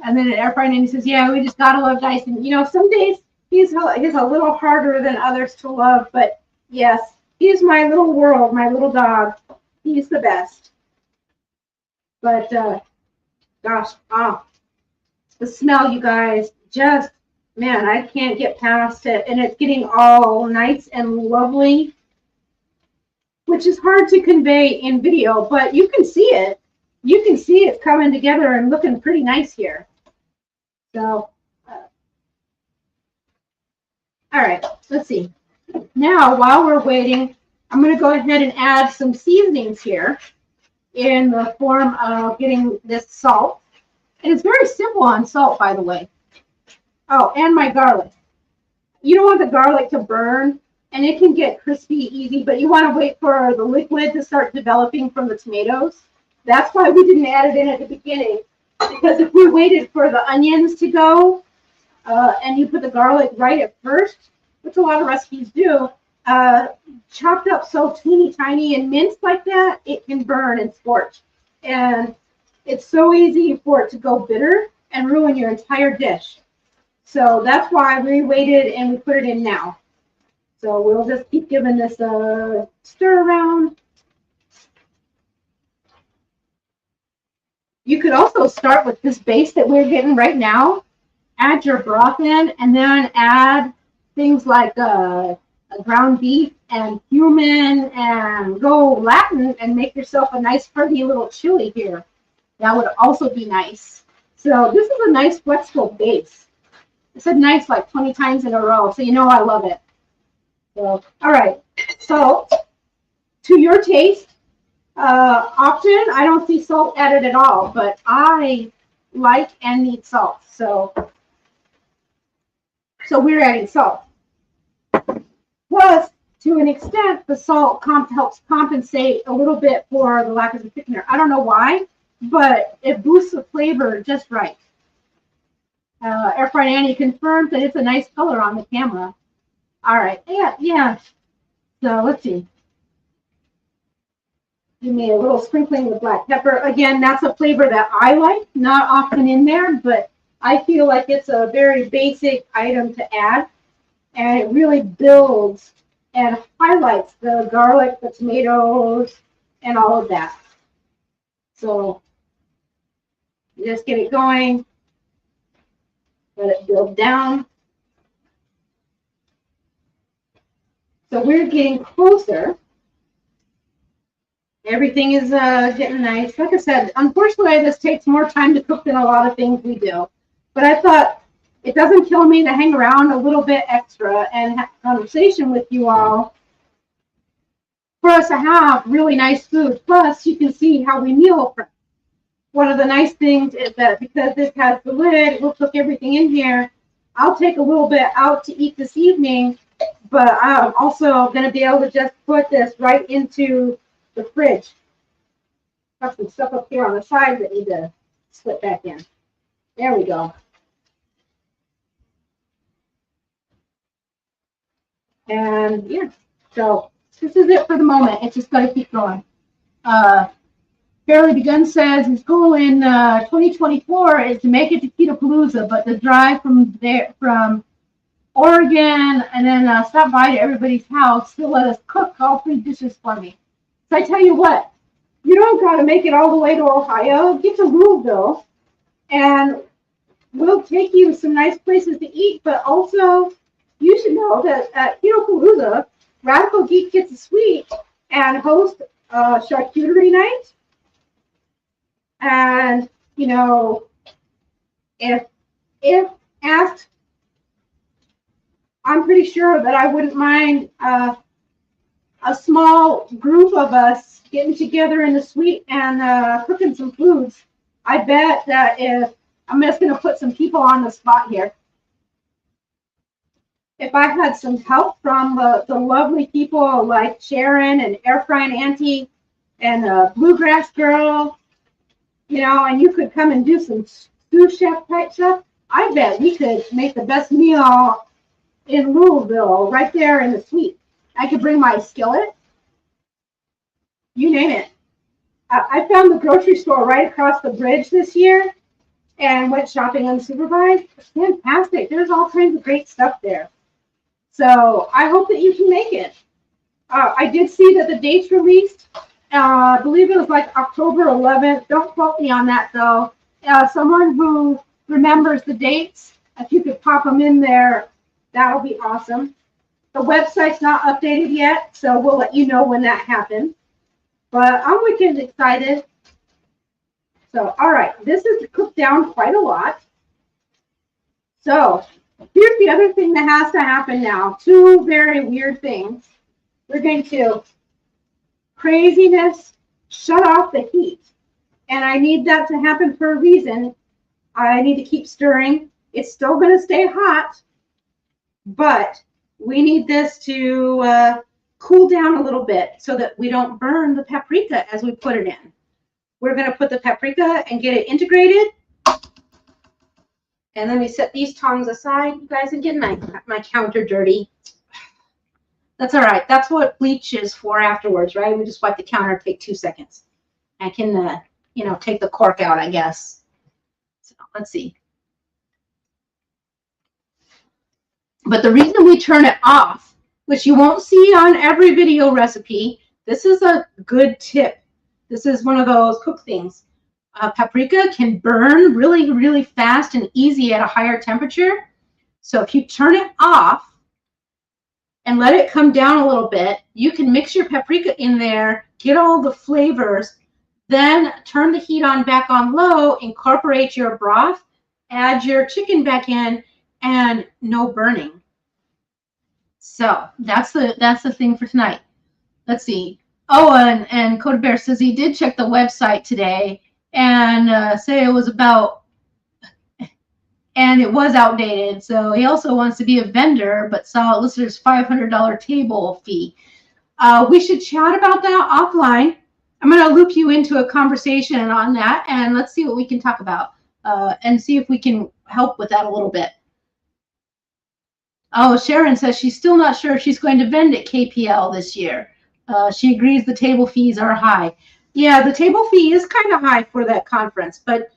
And then Air Fryer Nanny says, yeah, we just got to love Dyson. You know, some days he's a little harder than others to love, but yes, he's my little world, my little dog. He's the best. But, gosh, the smell, you guys, just, man, I can't get past it. And it's getting all nice and lovely, which is hard to convey in video, but you can see it. You can see it coming together and looking pretty nice here. So, all right, let's see. Now, while we're waiting, I'm going to go ahead and add some seasonings here in the form of getting this salt. And it's very simple on salt, by the way. Oh, and my garlic. You don't want the garlic to burn, and it can get crispy easy, but you want to wait for the liquid to start developing from the tomatoes. That's why we didn't add it in at the beginning, because if we waited for the onions to go and you put the garlic right at first, which a lot of recipes do, chopped up so teeny tiny and minced like that, it can burn and scorch. And it's so easy for it to go bitter and ruin your entire dish. So that's why we waited and we put it in now. So we'll just keep giving this a stir around. You could also start with this base that we're getting right now, add your broth in, and then add things like ground beef and cumin and go Latin and make yourself a nice hearty little chili here. That would also be nice. So this is a nice flexible base. I said nice like 20 times in a row, so you know I love it. So, all right, salt to your taste. Often I don't see salt added at all, but I like and need salt. So we're adding salt. Plus, to an extent, the salt helps compensate a little bit for the lack of the thickener. I don't know why, but it boosts the flavor just right. Air Fryer Nanny confirms that it's a nice color on the camera. All right, yeah. So let's see. Give me a little sprinkling of black pepper. Again, that's a flavor that I like, not often in there, but I feel like it's a very basic item to add, and it really builds and highlights the garlic, the tomatoes, and all of that. So just get it going. Let it build down. So we're getting closer. Everything is getting nice. Like I said, unfortunately, this takes more time to cook than a lot of things we do. But I thought it doesn't kill me to hang around a little bit extra and have a conversation with you all for us to have really nice food. Plus, you can see how we meal prep. One of the nice things is that because this has the lid, we'll cook everything in here. I'll take a little bit out to eat this evening, but I'm also going to be able to just put this right into the fridge. Got some stuff up here on the side that need to slip back in. There we go. And yeah, so this is it for the moment. It's just got to keep going. Fairly Begun says his goal in 2024 is to make it to Ketopalooza, but the drive from Oregon and then stop by to everybody's house, still let us cook all 3 dishes for me. So I tell you what, you don't got to make it all the way to Ohio. Get to Louisville, and will take you some nice places to eat, but also you should know that at Keto Radical Geek Gets a Sweet and hosts a charcuterie night. And, you know, if asked, I'm pretty sure that I wouldn't mind a small group of us getting together in the suite and cooking some foods. I bet that if I'm just going to put some people on the spot here. If I had some help from the lovely people like Sharon and Air Frying Auntie and Bluegrass Girl, you know, and you could come and do some sous chef type stuff, I bet we could make the best meal in Louisville right there in the suite. I could bring my skillet, you name it. I found the grocery store right across the bridge this year and went shopping unsupervised. It's fantastic. There's all kinds of great stuff there. So I hope that you can make it. I did see that the date's released. I believe it was like October 11th. Don't quote me on that, though. Someone who remembers the dates, if you could pop them in there, that would be awesome. The website's not updated yet, so we'll let you know when that happens. But I'm wicked excited. So, all right, this is cooked down quite a lot. So, here's the other thing that has to happen now. Two very weird things. We're going to craziness, shut off the heat. And I need that to happen for a reason. I need to keep stirring. It's still going to stay hot, but we need this to cool down a little bit so that we don't burn the paprika as we put it in. We're going to put the paprika and get it integrated. And then we set these tongs aside. You guys are getting my counter dirty. That's all right. That's what bleach is for afterwards, right? We just wipe the counter, take 2 seconds. I can, you know, take the cork out, I guess. So let's see. But the reason we turn it off, which you won't see on every video recipe, this is a good tip. This is one of those cook things. Paprika can burn really, really fast and easy at a higher temperature. So if you turn it off and let it come down a little bit, you can mix your paprika in there, get all the flavors, then turn the heat on back on low, incorporate your broth, add your chicken back in, and no burning. So that's the thing for tonight. Let's see. Oh, and Coda Bear says he did check the website today and say it was about, and it was outdated. So he also wants to be a vendor, but saw it listed as $500 table fee. We should chat about that offline. I'm going to loop you into a conversation on that, and let's see what we can talk about and see if we can help with that a little bit. Oh, Sharon says she's still not sure if she's going to vend at KPL this year. She agrees the table fees are high. Yeah, the table fee is kind of high for that conference, but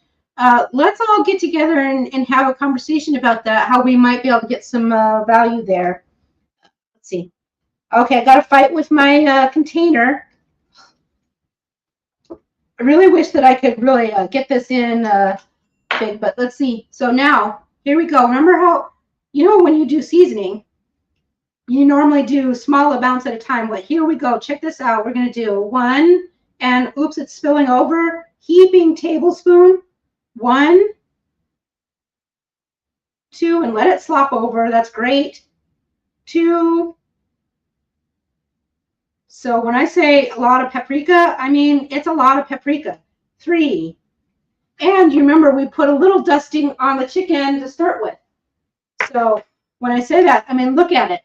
let's all get together and have a conversation about that, how we might be able to get some value there. Let's see. Okay, I got to fight with my container. I really wish that I could really get this in big, but let's see. So now, here we go. Remember how, you know, when you do seasoning, you normally do small amounts at a time. Well, here we go. Check this out. We're going to do 1, and oops, it's spilling over. Heaping tablespoon. 1, 2, and let it slop over. That's great. 2. So when I say a lot of paprika, I mean it's a lot of paprika. 3. And you remember we put a little dusting on the chicken to start with. So when I say that, I mean look at it.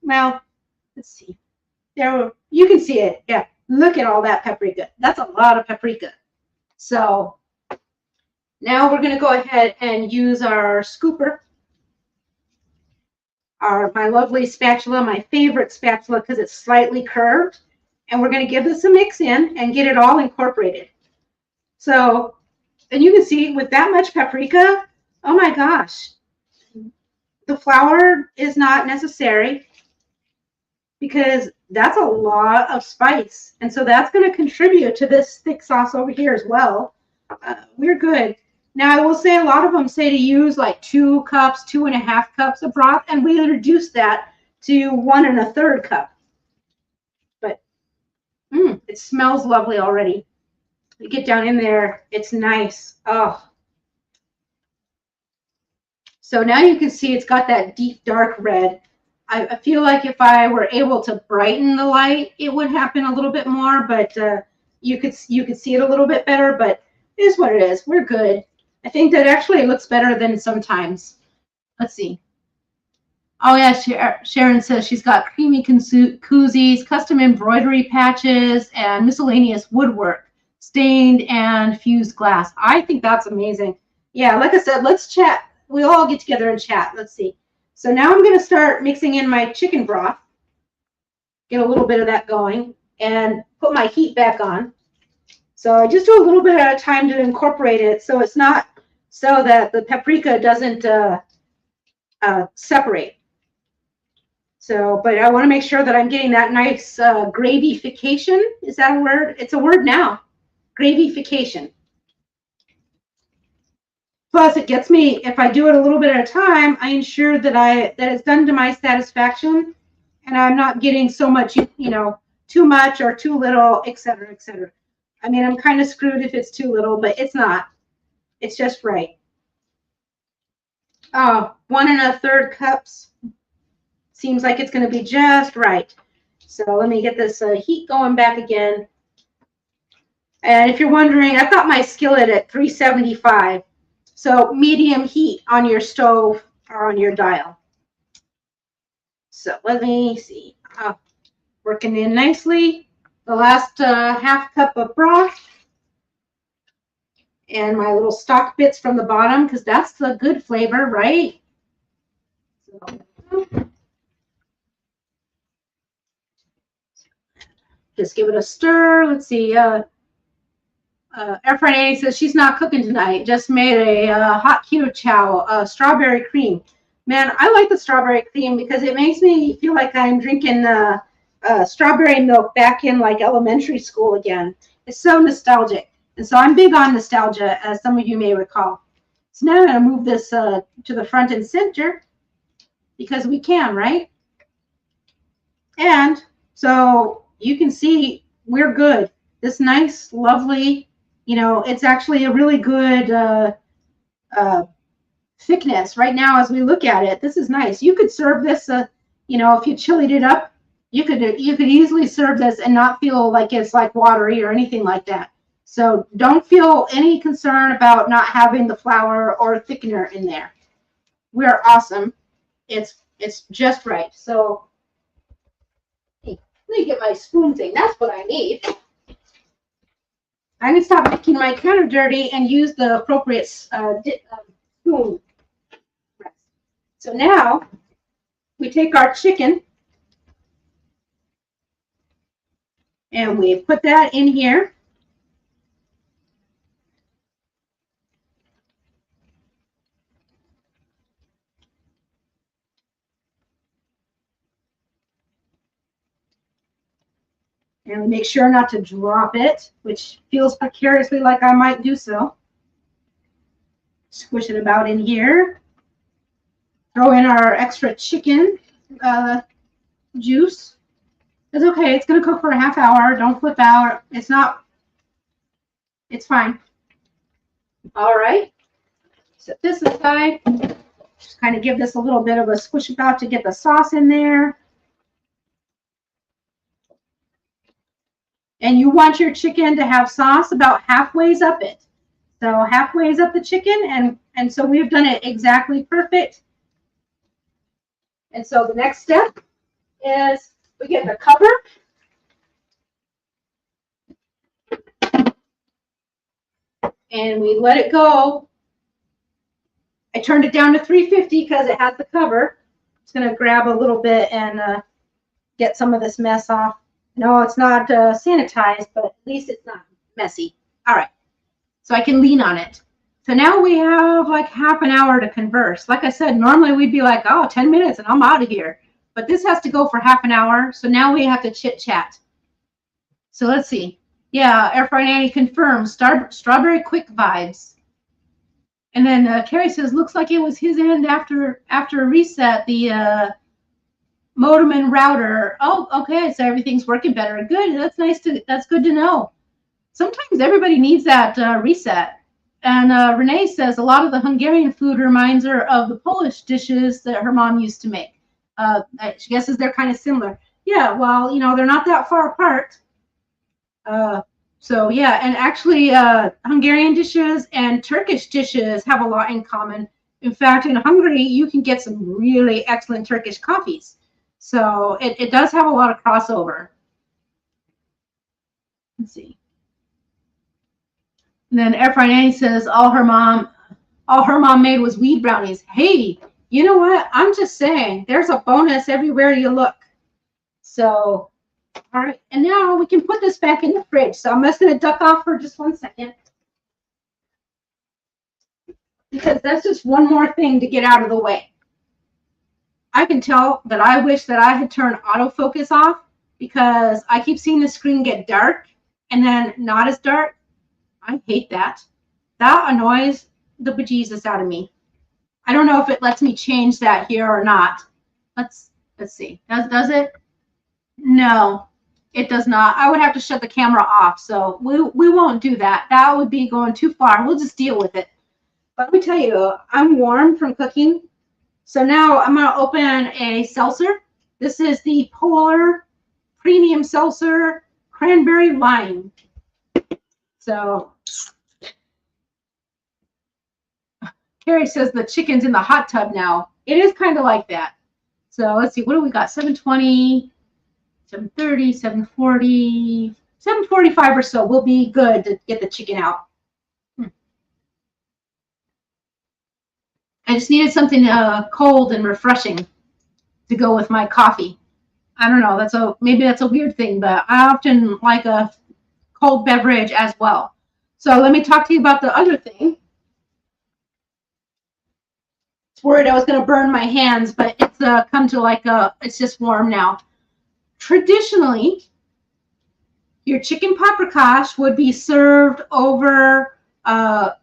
Well, let's see. There, you can see it. Yeah, look at all that paprika. That's a lot of paprika. So now we're going to go ahead and use our scooper, my lovely spatula, my favorite spatula because it's slightly curved. And we're going to give this a mix in and get it all incorporated. So, and you can see with that much paprika, oh my gosh, the flour is not necessary because that's a lot of spice. And so that's going to contribute to this thick sauce over here as well. We're good. Now, I will say a lot of them say to use like 2 cups, 2.5 cups of broth, and we reduced that to 1 1/3 cup. But it smells lovely already. You get down in there, it's nice. Oh. So now you can see it's got that deep dark red. I feel like if I were able to brighten the light, it would happen a little bit more, but you could see it a little bit better, but it is what it is. We're good. I think that actually it looks better than sometimes. Let's see. Oh yeah, Sharon says she's got creamy koozies, custom embroidery patches, and miscellaneous woodwork, stained and fused glass. I think that's amazing. Yeah, like I said, let's chat. We'll all get together and chat. Let's see. So now I'm going to start mixing in my chicken broth, get a little bit of that going, and put my heat back on. So I just do a little bit at a time to incorporate it so it's not so that the paprika doesn't separate. So, but I want to make sure that I'm getting that nice gravification. Is that a word? It's a word now. Gravification. Plus, it gets me, if I do it a little bit at a time, I ensure that it's done to my satisfaction and I'm not getting so much, too much or too little, et cetera, et cetera. I mean, I'm kind of screwed if it's too little, but it's not. It's just right. 1 1/3 cups. Seems like it's going to be just right. So let me get this heat going back again. And if you're wondering, I've got my skillet at 375. So medium heat on your stove or on your dial. So let me see. Working in nicely. The last half cup of broth. And my little stock bits from the bottom, because that's the good flavor, right? So, just give it a stir. Let's see. Air says she's not cooking tonight. Just made a hot keto chow, strawberry cream. Man, I like the strawberry cream because it makes me feel like I'm drinking strawberry milk back in like elementary school again. It's so nostalgic. And so I'm big on nostalgia, as some of you may recall. So now I'm going to move this to the front and center because we can, right? And so you can see we're good. This nice, lovely, it's actually a really good thickness right now as we look at it. This is nice. You could serve this, if you chilied it up, you could easily serve this and not feel like it's like watery or anything like that. So don't feel any concern about not having the flour or thickener in there. We're awesome. It's just right. So let me get my spoon thing. That's what I need. I'm going to stop making my counter dirty and use the appropriate spoon. So now we take our chicken and we put that in here. And make sure not to drop it, which feels precariously like I might do so. Squish it about in here. Throw in our extra chicken juice. It's okay. It's going to cook for a half hour. Don't flip out. It's fine. All right. Set this aside. Just kind of give this a little bit of a squish about to get the sauce in there. And you want your chicken to have sauce about halfway's up it. So halfway's up the chicken, and so we've done it exactly perfect. And so the next step is we get the cover. And we let it go. I turned it down to 350 because it has the cover. It's going to grab a little bit and get some of this mess off. No, it's not sanitized, but at least it's not messy. All right. So I can lean on it. So now we have like half an hour to converse. Like I said, normally we'd be like, 10 minutes and I'm out of here. But this has to go for half an hour. So now we have to chit chat. So let's see. Yeah, Air Fry Nanny confirms strawberry quick vibes. And then Carrie says, looks like it was his end after a reset, the modem and router. Oh, okay, so everything's working better. Good. That's good to know. Sometimes everybody needs that reset. And Renee says a lot of the Hungarian food reminds her of the Polish dishes that her mom used to make. She guesses they're kind of similar. Yeah, well, they're not that far apart. So yeah, and actually Hungarian dishes and Turkish dishes have a lot in common. In fact, in Hungary, you can get some really excellent Turkish coffees. So it does have a lot of crossover. Let's see. And then Airfryer says all her mom made was weed brownies. Hey, you know what? I'm just saying, there's a bonus everywhere you look. So, all right, and now we can put this back in the fridge. So I'm just going to duck off for just 1 second, because that's just one more thing to get out of the way. I can tell that I wish that I had turned autofocus off, because I keep seeing the screen get dark and then not as dark. I hate that. That annoys the bejesus out of me. I don't know if it lets me change that here or not. Let's see. Does it? No, it does not. I would have to shut the camera off, so we won't do that. That would be going too far. We'll just deal with it. But let me tell you, I'm warm from cooking. So now I'm going to open a seltzer. This is the Polar Premium Seltzer Cranberry Lime. So Carrie says the chicken's in the hot tub now. It is kind of like that. So let's see, what do we got? 720, 730, 740, 745 or so will be good to get the chicken out. I just needed something cold and refreshing to go with my coffee. I don't know. Maybe that's a weird thing, but I often like a cold beverage as well. So let me talk to you about the other thing. I was worried I was going to burn my hands, but it's come to it's just warm now. Traditionally, your chicken paprikash would be served over a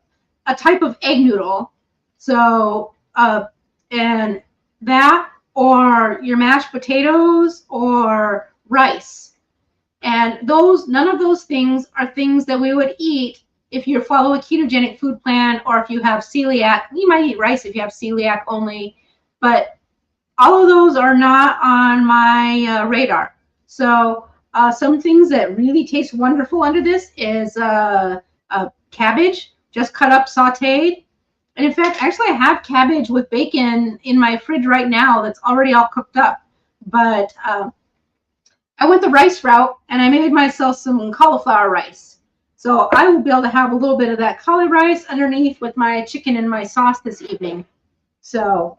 type of egg noodle. So, and that, or your mashed potatoes or rice. And none of those things are things that we would eat if you follow a ketogenic food plan, or if you have celiac. You might eat rice if you have celiac only, but all of those are not on my radar. So some things that really taste wonderful under this is cabbage, just cut up, sauteed. And in fact, actually I have cabbage with bacon in my fridge right now that's already all cooked up. But I went the rice route, and I made myself some cauliflower rice. So I will be able to have a little bit of that cauli rice underneath with my chicken and my sauce this evening. So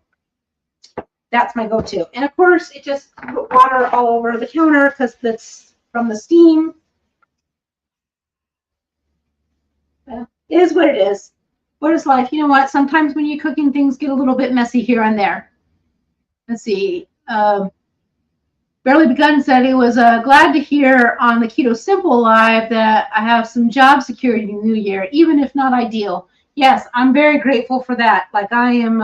that's my go-to. And of course, it just put water all over the counter because that's from the steam. It is what it is. What is life? You know what? Sometimes when you're cooking, things get a little bit messy here and there. Let's see. Barely Begun said he was glad to hear on the Keto Simple Live that I have some job security in the new year, even if not ideal. Yes, I'm very grateful for that. Like, I am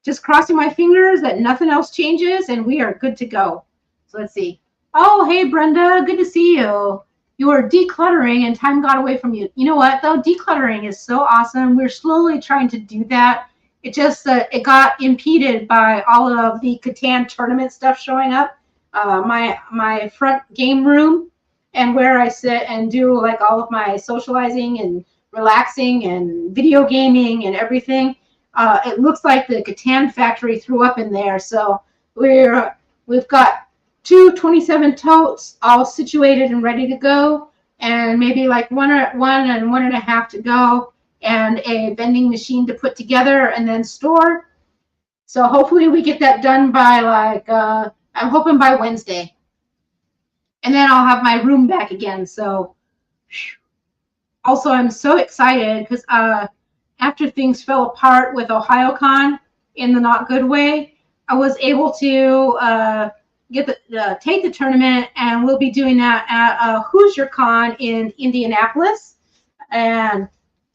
just crossing my fingers that nothing else changes and we are good to go. So let's see. Oh, hey, Brenda. Good to see you. You were decluttering and time got away from you. You know what, though? Decluttering is so awesome. We're slowly trying to do that. It just it got impeded by all of the Catan tournament stuff showing up. My front game room, and where I sit and do like all of my socializing and relaxing and video gaming and everything. It looks like the Catan factory threw up in there. So we've got 2 27 totes all situated and ready to go, and maybe like one and 1.5 to go, and a vending machine to put together and then store. So hopefully we get that done by like I'm hoping by Wednesday, and then I'll have my room back again. So also I'm so excited because after things fell apart with OhioCon in the not good way, I was able to take the tournament, and we'll be doing that at HoosierCon in Indianapolis. And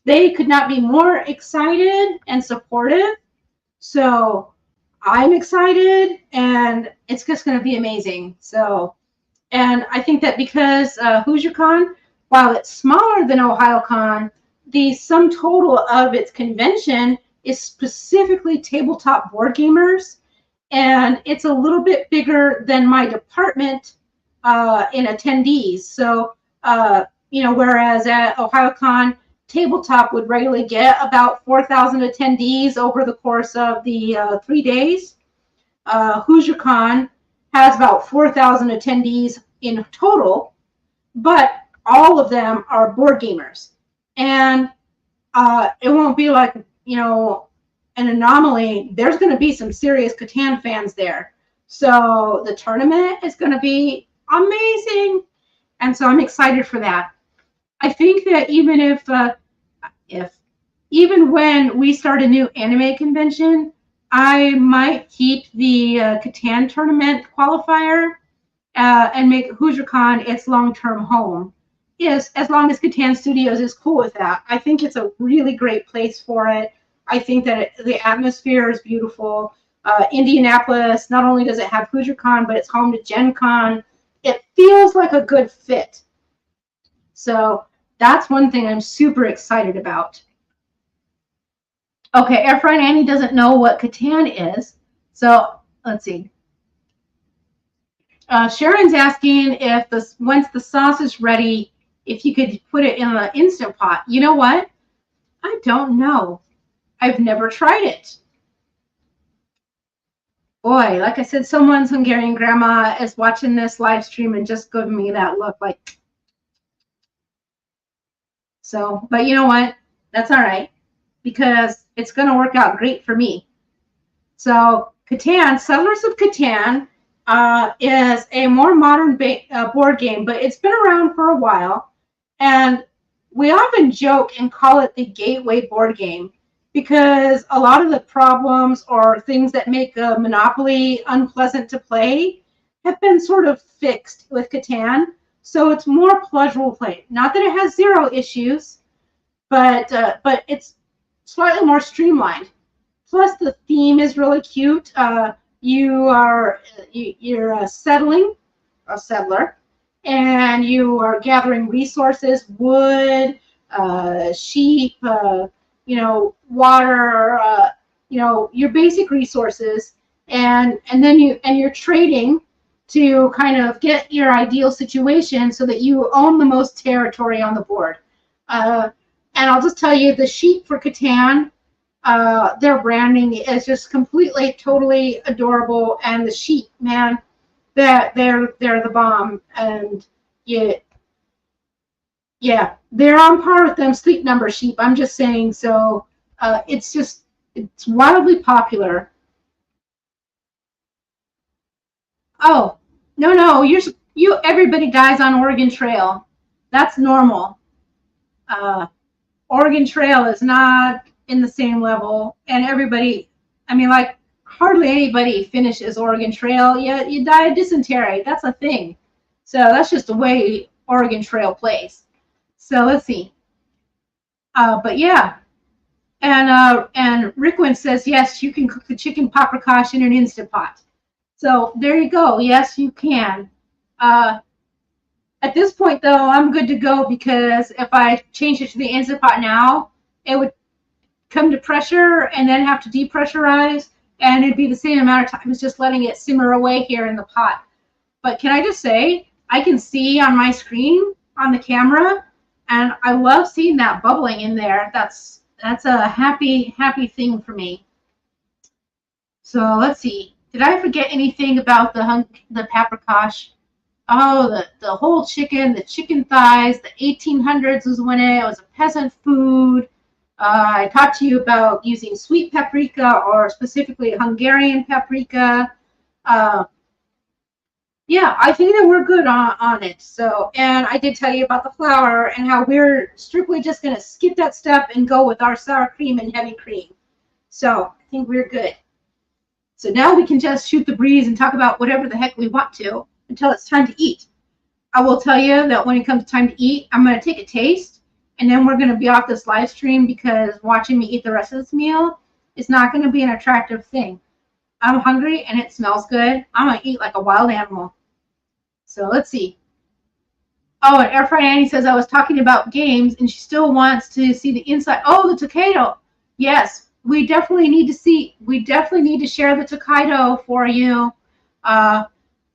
they could not be more excited and supportive. So I'm excited, and it's just going to be amazing. So, and I think that because HoosierCon, while it's smaller than OhioCon, the sum total of its convention is specifically tabletop board gamers, and it's a little bit bigger than my department in attendees. So, whereas at OhioCon, tabletop would regularly get about 4,000 attendees over the course of the 3 days. HoosierCon has about 4,000 attendees in total, but all of them are board gamers. And it won't be like, an anomaly. There's going to be some serious Catan fans there. So the tournament is going to be amazing. And so I'm excited for that. I think that even when we start a new anime convention, I might keep the Catan tournament qualifier and make HoosierCon its long-term home. Yes, as long as Catan Studios is cool with that. I think it's a really great place for it. I think that the atmosphere is beautiful. Indianapolis, not only does it have HoosierCon, but it's home to Gen Con. It feels like a good fit. So that's one thing I'm super excited about. Okay, Air Fried Annie doesn't know what Catan is. So let's see. Sharon's asking if once the sauce is ready, if you could put it in an Instant Pot. You know what? I don't know. I've never tried it. Boy, like I said, someone's Hungarian grandma is watching this live stream and just giving me that look like. So, but you know what? That's all right, because it's going to work out great for me. So Catan, Settlers of Catan, is a more modern board game, but it's been around for a while. And we often joke and call it the gateway board game, because a lot of the problems or things that make a Monopoly unpleasant to play have been sort of fixed with Catan. So it's more pleasurable play. Not that it has zero issues, but it's slightly more streamlined. Plus, the theme is really cute. You're settling, a settler, and you are gathering resources, wood, sheep, water, your basic resources, and then you're trading to kind of get your ideal situation so that you own the most territory on the board. And I'll just tell you, the sheep for Catan, their branding is just completely, totally adorable, and the sheep, man, they're the bomb, and yeah, they're on par with them Sleep Number sheep. I'm just saying. So it's wildly popular. Oh, no, everybody dies on Oregon Trail. That's normal. Oregon Trail is not in the same level, and everybody, hardly anybody finishes Oregon Trail, yet you die of dysentery. That's a thing. So that's just the way Oregon Trail plays. So let's see. But yeah. And Rickwin says, yes, you can cook the chicken paprikash in an Instant Pot. So there you go. Yes, you can. At this point, though, I'm good to go, because if I change it to the Instant Pot now, it would come to pressure and then have to depressurize, and it'd be the same amount of time as just letting it simmer away here in the pot. But can I just say, I can see on my screen on the camera, and I love seeing that bubbling in there. That's a happy thing for me. So let's see. Did I forget anything about the paprikash? Oh, the whole chicken, the chicken thighs. The 1800s was when it was a peasant food. I talked to you about using sweet paprika, or specifically Hungarian paprika. Yeah, I think that we're good on it. So, and I did tell you about the flour and how we're strictly just going to skip that step and go with our sour cream and heavy cream. So I think we're good. So now we can just shoot the breeze and talk about whatever the heck we want to until it's time to eat. I will tell you that when it comes time to eat, I'm going to take a taste, and then we're going to be off this live stream because watching me eat the rest of this meal is not going to be an attractive thing. I'm hungry and it smells good. I'm going to eat like a wild animal. So let's see. Oh, and Air Fried Annie says I was talking about games and she still wants to see the inside. Oh, the Tokaido. Yes, we definitely need to see. We definitely need to share the Tokaido for you.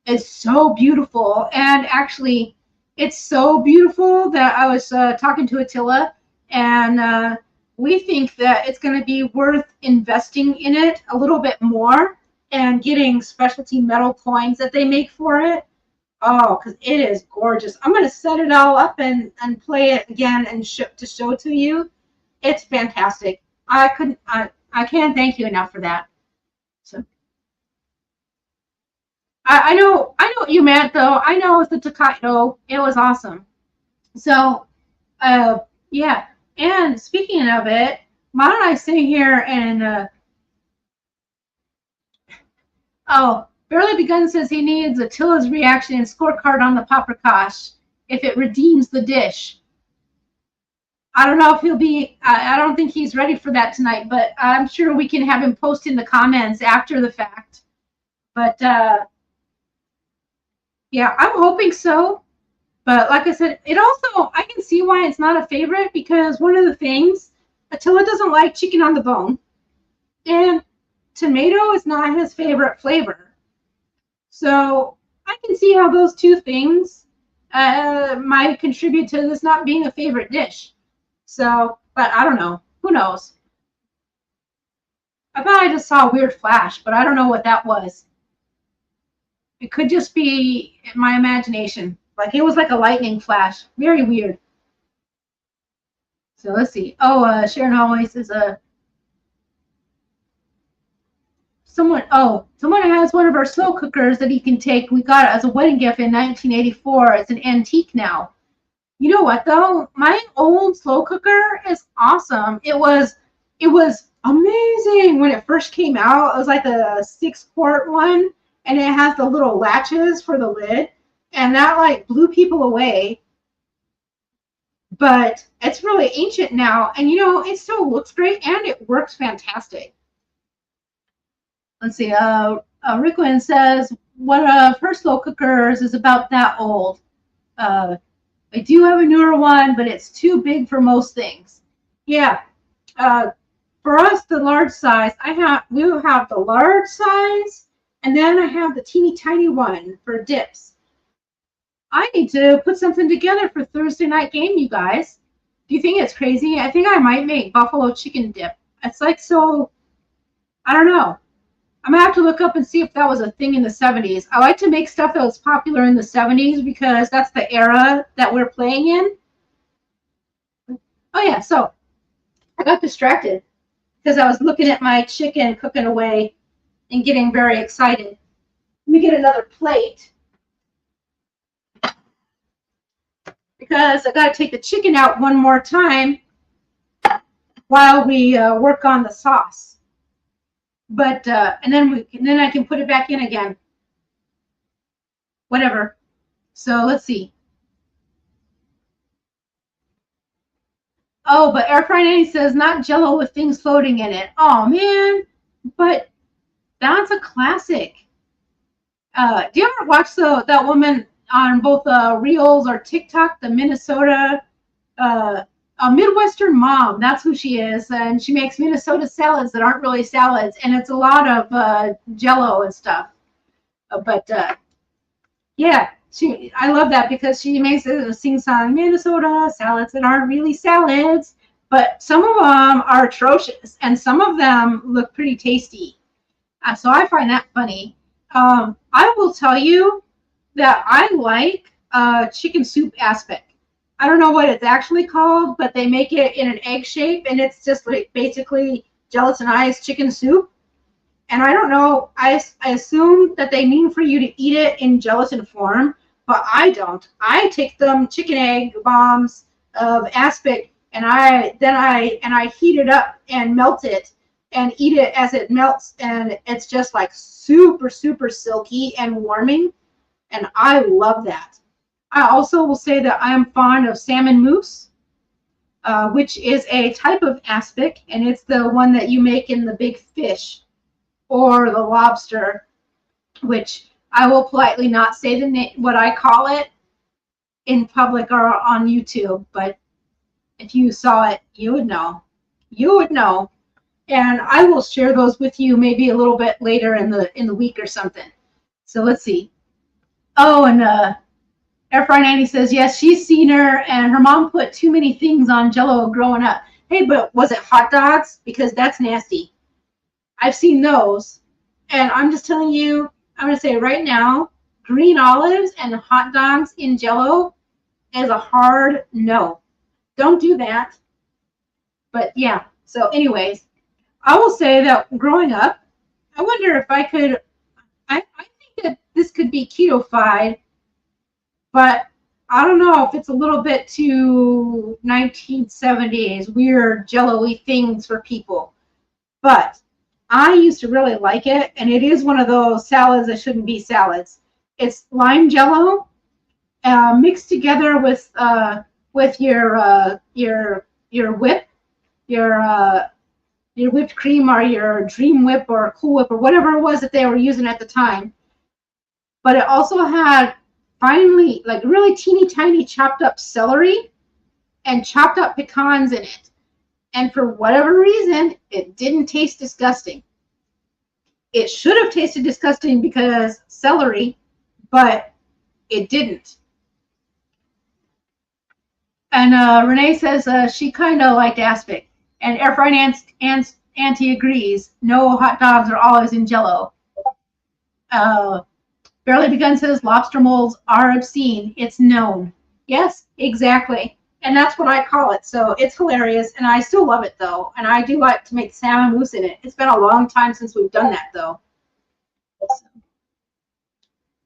It's so beautiful. And actually, it's so beautiful that I was talking to Attila, and we think that it's going to be worth investing in it a little bit more and getting specialty metal coins that they make for it. Oh, because it is gorgeous. I'm going to set it all up and play it again and show to you. It's fantastic. I can't thank you enough for that. So I know what you meant, though. I know it's the Tokaido. It was awesome. So, yeah. And speaking of it, why don't I sit here and oh, Barely Begun says he needs Attila's reaction and scorecard on the Paprikash if it redeems the dish. I don't know if he'll be, I don't think he's ready for that tonight, but I'm sure we can have him post in the comments after the fact. But, yeah, I'm hoping so. But like I said, it also, I can see why it's not a favorite because one of the things, Attila doesn't like chicken on the bone. And tomato is not his favorite flavor. So I can see how those two things might contribute to this not being a favorite dish. So, but I don't know. Who knows? I thought I just saw a weird flash, but I don't know what that was. It could just be my imagination. Like it was like a lightning flash. Very weird. So let's see. Oh, Sharon always is a someone has one of our slow cookers that he can take. We got it as a wedding gift in 1984. It's an antique now. You know what though? My old slow cooker is awesome. It was amazing when it first came out. It was like a 6-quart one, and it has the little latches for the lid, and that like blew people away. But it's really ancient now, and you know it still looks great and it works fantastic. Let's see. Rickwin says one of her slow cookers is about that old. I do have a newer one, but it's too big for most things. Yeah. For us, the large size, we have the large size, and then I have the teeny tiny one for dips. I need to put something together for Thursday night game, you guys. Do you think it's crazy? I think I might make buffalo chicken dip. It's like so, I don't know. I'm going to have to look up and see if that was a thing in the 70s. I like to make stuff that was popular in the 70s because that's the era that we're playing in. Oh, yeah, so I got distracted because I was looking at my chicken cooking away and getting very excited. Let me get another plate because I got to take the chicken out one more time while we work on the sauce. But and then I can put it back in again. Whatever. So let's see. Oh, but Air Fried Annie says not Jello with things floating in it. Oh man, but that's a classic. Do you ever watch that woman on both Reels or TikTok, the Minnesota? A Midwestern mom, that's who she is, and she makes Minnesota salads that aren't really salads, and it's a lot of Jello and stuff. But yeah, I love that because she makes it a sing-song Minnesota salads that aren't really salads, but some of them are atrocious, and some of them look pretty tasty. So I find that funny. I will tell you that I like chicken soup aspect. I don't know what it's actually called, but they make it in an egg shape, and it's just like basically gelatinized chicken soup. And I don't know, I assume that they mean for you to eat it in gelatin form, but I don't. I take them chicken egg bombs of aspic, and I heat it up and melt it and eat it as it melts, and it's just like super, super silky and warming, and I love that. I also will say that I am fond of salmon mousse. which is a type of aspic, and it's the one that you make in the big fish or the lobster, which I will politely not say the name, what I call it in public or on YouTube, but if you saw it, you would know. You would know. And I will share those with you maybe a little bit later in the week or something. So let's see. Oh, and Airfry 90 says, yes, she's seen her, and her mom put too many things on Jell-O growing up. Hey, but was it hot dogs? Because that's nasty. I've seen those, and I'm just telling you, I'm going to say right now, green olives and hot dogs in Jell-O is a hard no. Don't do that. But yeah, so anyways, I will say that growing up, I wonder if I could, I think that this could be Ketofied, but I don't know if it's a little bit too 1970s, weird Jell-O-y things for people. But I used to really like it, and it is one of those salads that shouldn't be salads. It's lime Jell-O mixed together with your whip, your whipped cream or your Dream Whip or Cool Whip or whatever it was that they were using at the time. But it also had finely, like really teeny tiny chopped up celery and chopped up pecans in it. And for whatever reason, it didn't taste disgusting. It should have tasted disgusting because celery, but it didn't. And Renee says she kind of liked aspic. And Airfry Auntie agrees. No hot dogs or olives in Jell-O. Barely Begun says lobster molds are obscene. It's known. Yes, exactly. And that's what I call it. So it's hilarious. And I still love it, though. And I do like to make salmon mousse in it. It's been a long time since we've done that, though.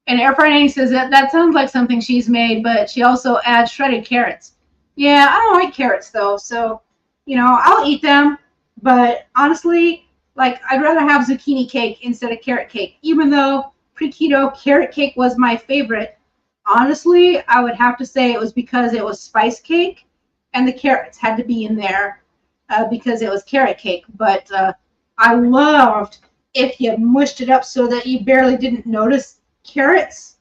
And Airfry Auntie says that sounds like something she's made, but she also adds shredded carrots. Yeah, I don't like carrots, though. So, I'll eat them. But honestly, like, I'd rather have zucchini cake instead of carrot cake. Even though pre-keto carrot cake was my favorite, honestly, I would have to say it was because it was spice cake and the carrots had to be in there because it was carrot cake. But I loved if you mushed it up so that you barely didn't notice carrots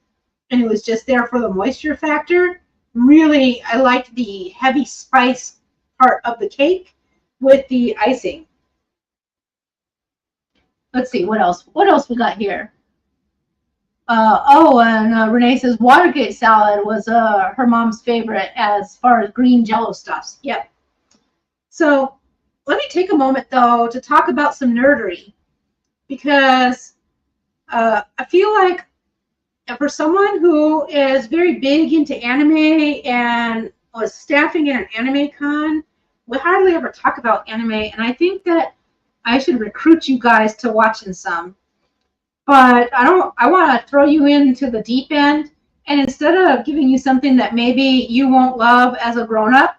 and it was just there for the moisture factor. Really, I liked the heavy spice part of the cake with the icing. Let's see, what else? What else we got here? And Renee says Watergate salad was her mom's favorite as far as green Jell-O stuffs. Yep. So let me take a moment, though, to talk about some nerdery. Because I feel like for someone who is very big into anime and was staffing at an anime con, we hardly ever talk about anime, and I think that I should recruit you guys to watching some. But I want to throw you into the deep end, and instead of giving you something that maybe you won't love as a grown-up,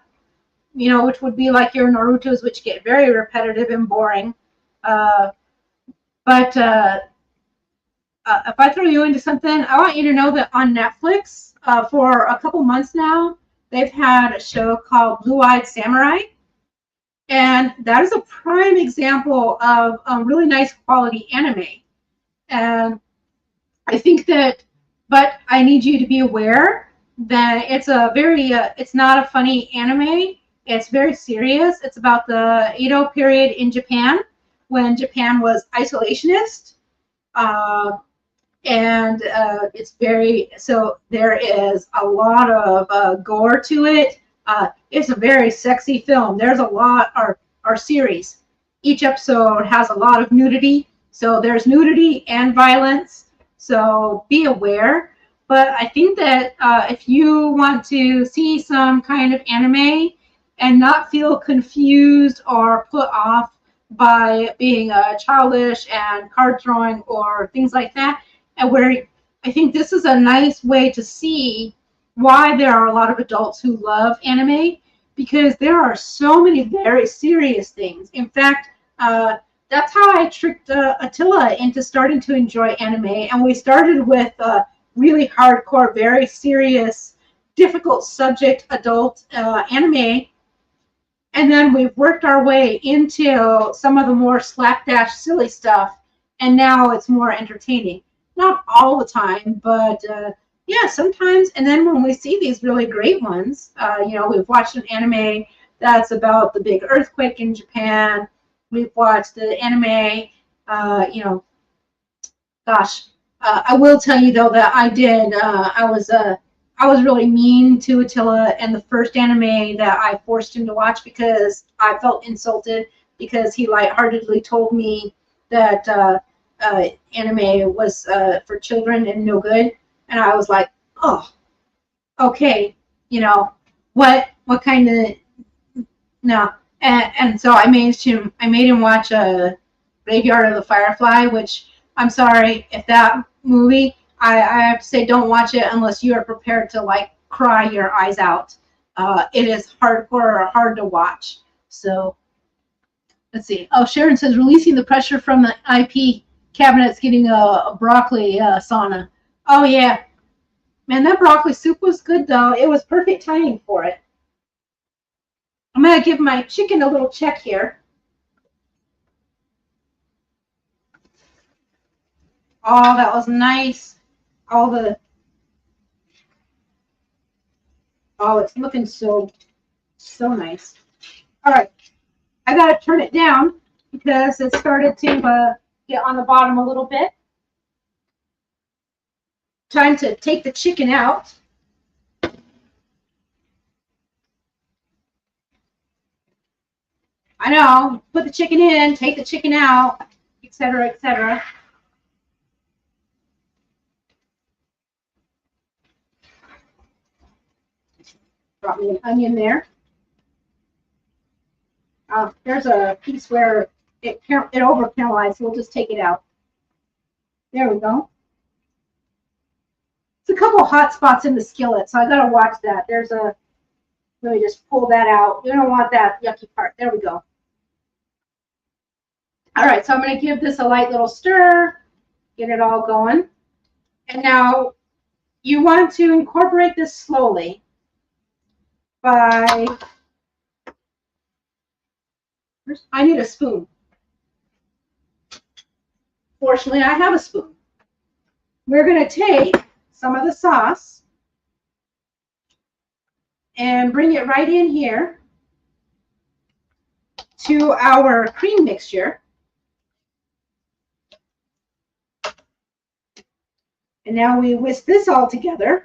which would be like your Narutos, which get very repetitive and boring, if I throw you into something, I want you to know that on Netflix, for a couple months now, they've had a show called Blue-Eyed Samurai. And that is a prime example of a really nice quality anime. And I think that, but I need you to be aware that it's a very, it's not a funny anime. It's very serious. It's about the Edo period in Japan when Japan was isolationist. And it's very, so there is a lot of gore to it. It's a very sexy film. There's a lot, our series. Each episode has a lot of nudity. So there's nudity and violence. So be aware. But I think that if you want to see some kind of anime and not feel confused or put off by being childish and card throwing or things like that, and where I think this is a nice way to see why there are a lot of adults who love anime, because there are so many very serious things. In fact, that's how I tricked Attila into starting to enjoy anime. And we started with really hardcore, very serious, difficult subject adult anime. And then we've worked our way into some of the more slapdash silly stuff, and now it's more entertaining. Not all the time, but yeah, sometimes. And then when we see these really great ones, we've watched an anime that's about the big earthquake in Japan. We've watched the anime, gosh, I will tell you though that I was really mean to Attila in the first anime that I forced him to watch because I felt insulted because he lightheartedly told me that anime was for children and no good, and I was like, oh, okay, what kind of no, and so I made him watch a Graveyard of the Firefly, which I'm sorry if that movie. I have to say, don't watch it unless you are prepared to cry your eyes out. It is hardcore, hard to watch. So let's see. Oh, Sharon says releasing the pressure from the IP cabinet's getting a broccoli sauna. Oh yeah, man, that broccoli soup was good though. It was perfect timing for it. I'm gonna give my chicken a little check here. Oh, that was nice. Oh, it's looking so nice. All right, I gotta turn it down because it started to get on the bottom a little bit. Time to take the chicken out. I know, put the chicken in, take the chicken out, etc., etc. Drop me an onion there. There's a piece where it over caramelized, so we'll just take it out. There we go. It's a couple hot spots in the skillet, so I gotta watch that. Let me just pull that out. You don't want that yucky part. There we go. All right, so I'm gonna give this a light little stir, get it all going. And now you want to incorporate this slowly by, I need a spoon. Fortunately, I have a spoon. We're going to take some of the sauce and bring it right in here to our cream mixture. And now we whisk this all together.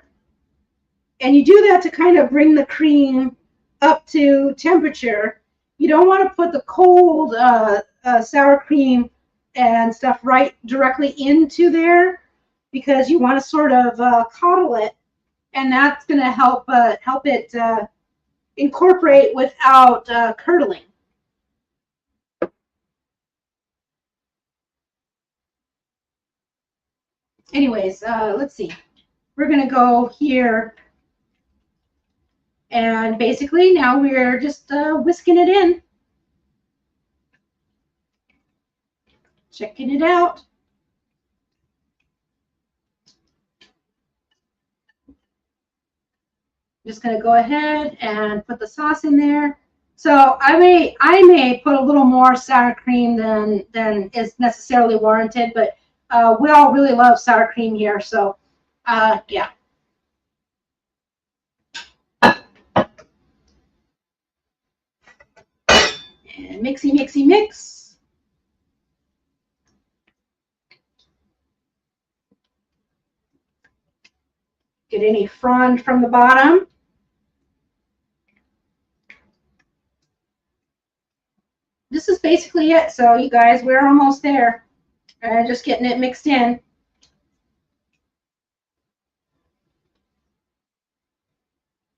And you do that to kind of bring the cream up to temperature. You don't want to put the cold sour cream and stuff right directly into there because you want to sort of coddle it, and that's going to help it incorporate without curdling. Anyways, let's see. We're going to go here. And basically now we're just whisking it in. Checking it out. Just going to go ahead and put the sauce in there. So I may put a little more sour cream than is necessarily warranted, but we all really love sour cream here, so yeah. And mixy, mixy, mix. Get any frond from the bottom. This is basically it. So you guys, we're almost there. Just getting it mixed in.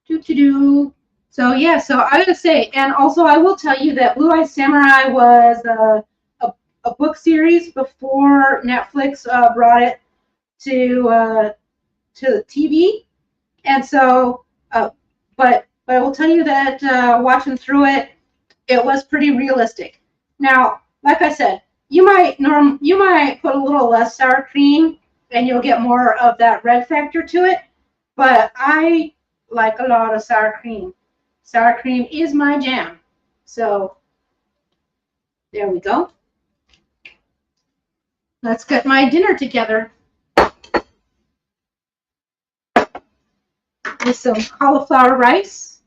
Doo-doo-doo. So yeah, so I gotta say, and also I will tell you that Blue Eyed Samurai was a book series before Netflix brought it to TV, and so but I will tell you that watching through it, it was pretty realistic. Now, like I said, you might put a little less sour cream, and you'll get more of that red factor to it. But I like a lot of sour cream. Sour cream is my jam. So there we go. Let's get my dinner together with some cauliflower rice.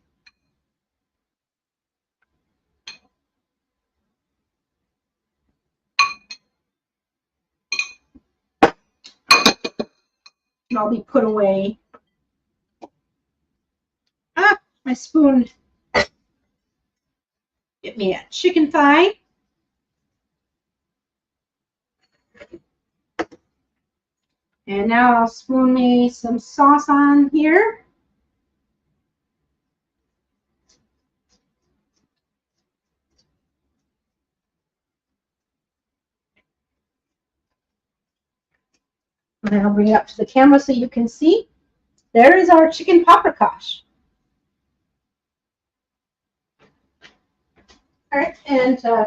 And I'll be put away. Ah, my spoon. Get me a chicken thigh. And now I'll spoon me some sauce on here. And then I'll bring it up to the camera so you can see. There is our chicken paprikash. All right, and I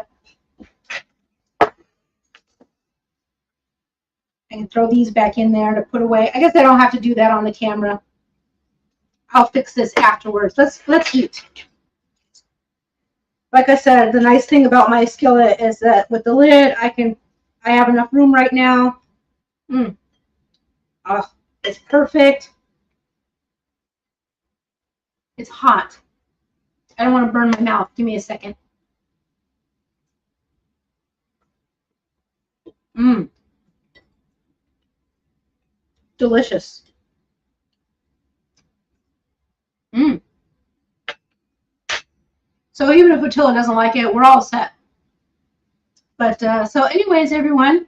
can throw these back in there to put away. I guess I don't have to do that on the camera. I'll fix this afterwards. Let's eat. Like I said, the nice thing about my skillet is that with the lid, I have enough room right now. Oh, it's perfect. It's hot. I don't want to burn my mouth. Give me a second. Delicious. So even if Attila doesn't like it, we're all set. But so anyways, everyone,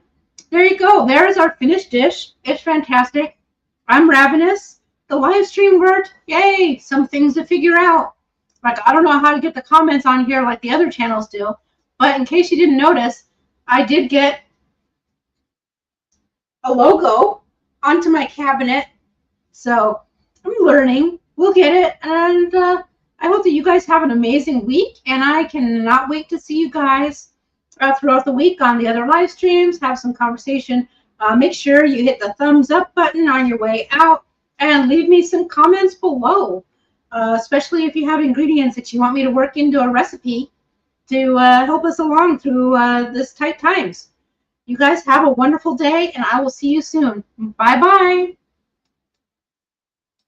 there you go. There's our finished dish. It's fantastic. I'm ravenous. The live stream worked. Yay! Some things to figure out. Like, I don't know how to get the comments on here like the other channels do. But in case you didn't notice, I did get a logo onto my cabinet. So I'm learning. We'll get it. And I hope that you guys have an amazing week. And I cannot wait to see you guys throughout the week on the other live streams. Have some conversation. Make sure you hit the thumbs up button on your way out. And leave me some comments below. Especially if you have ingredients that you want me to work into a recipe to help us along through this tight times. You guys have a wonderful day, and I will see you soon. Bye-bye.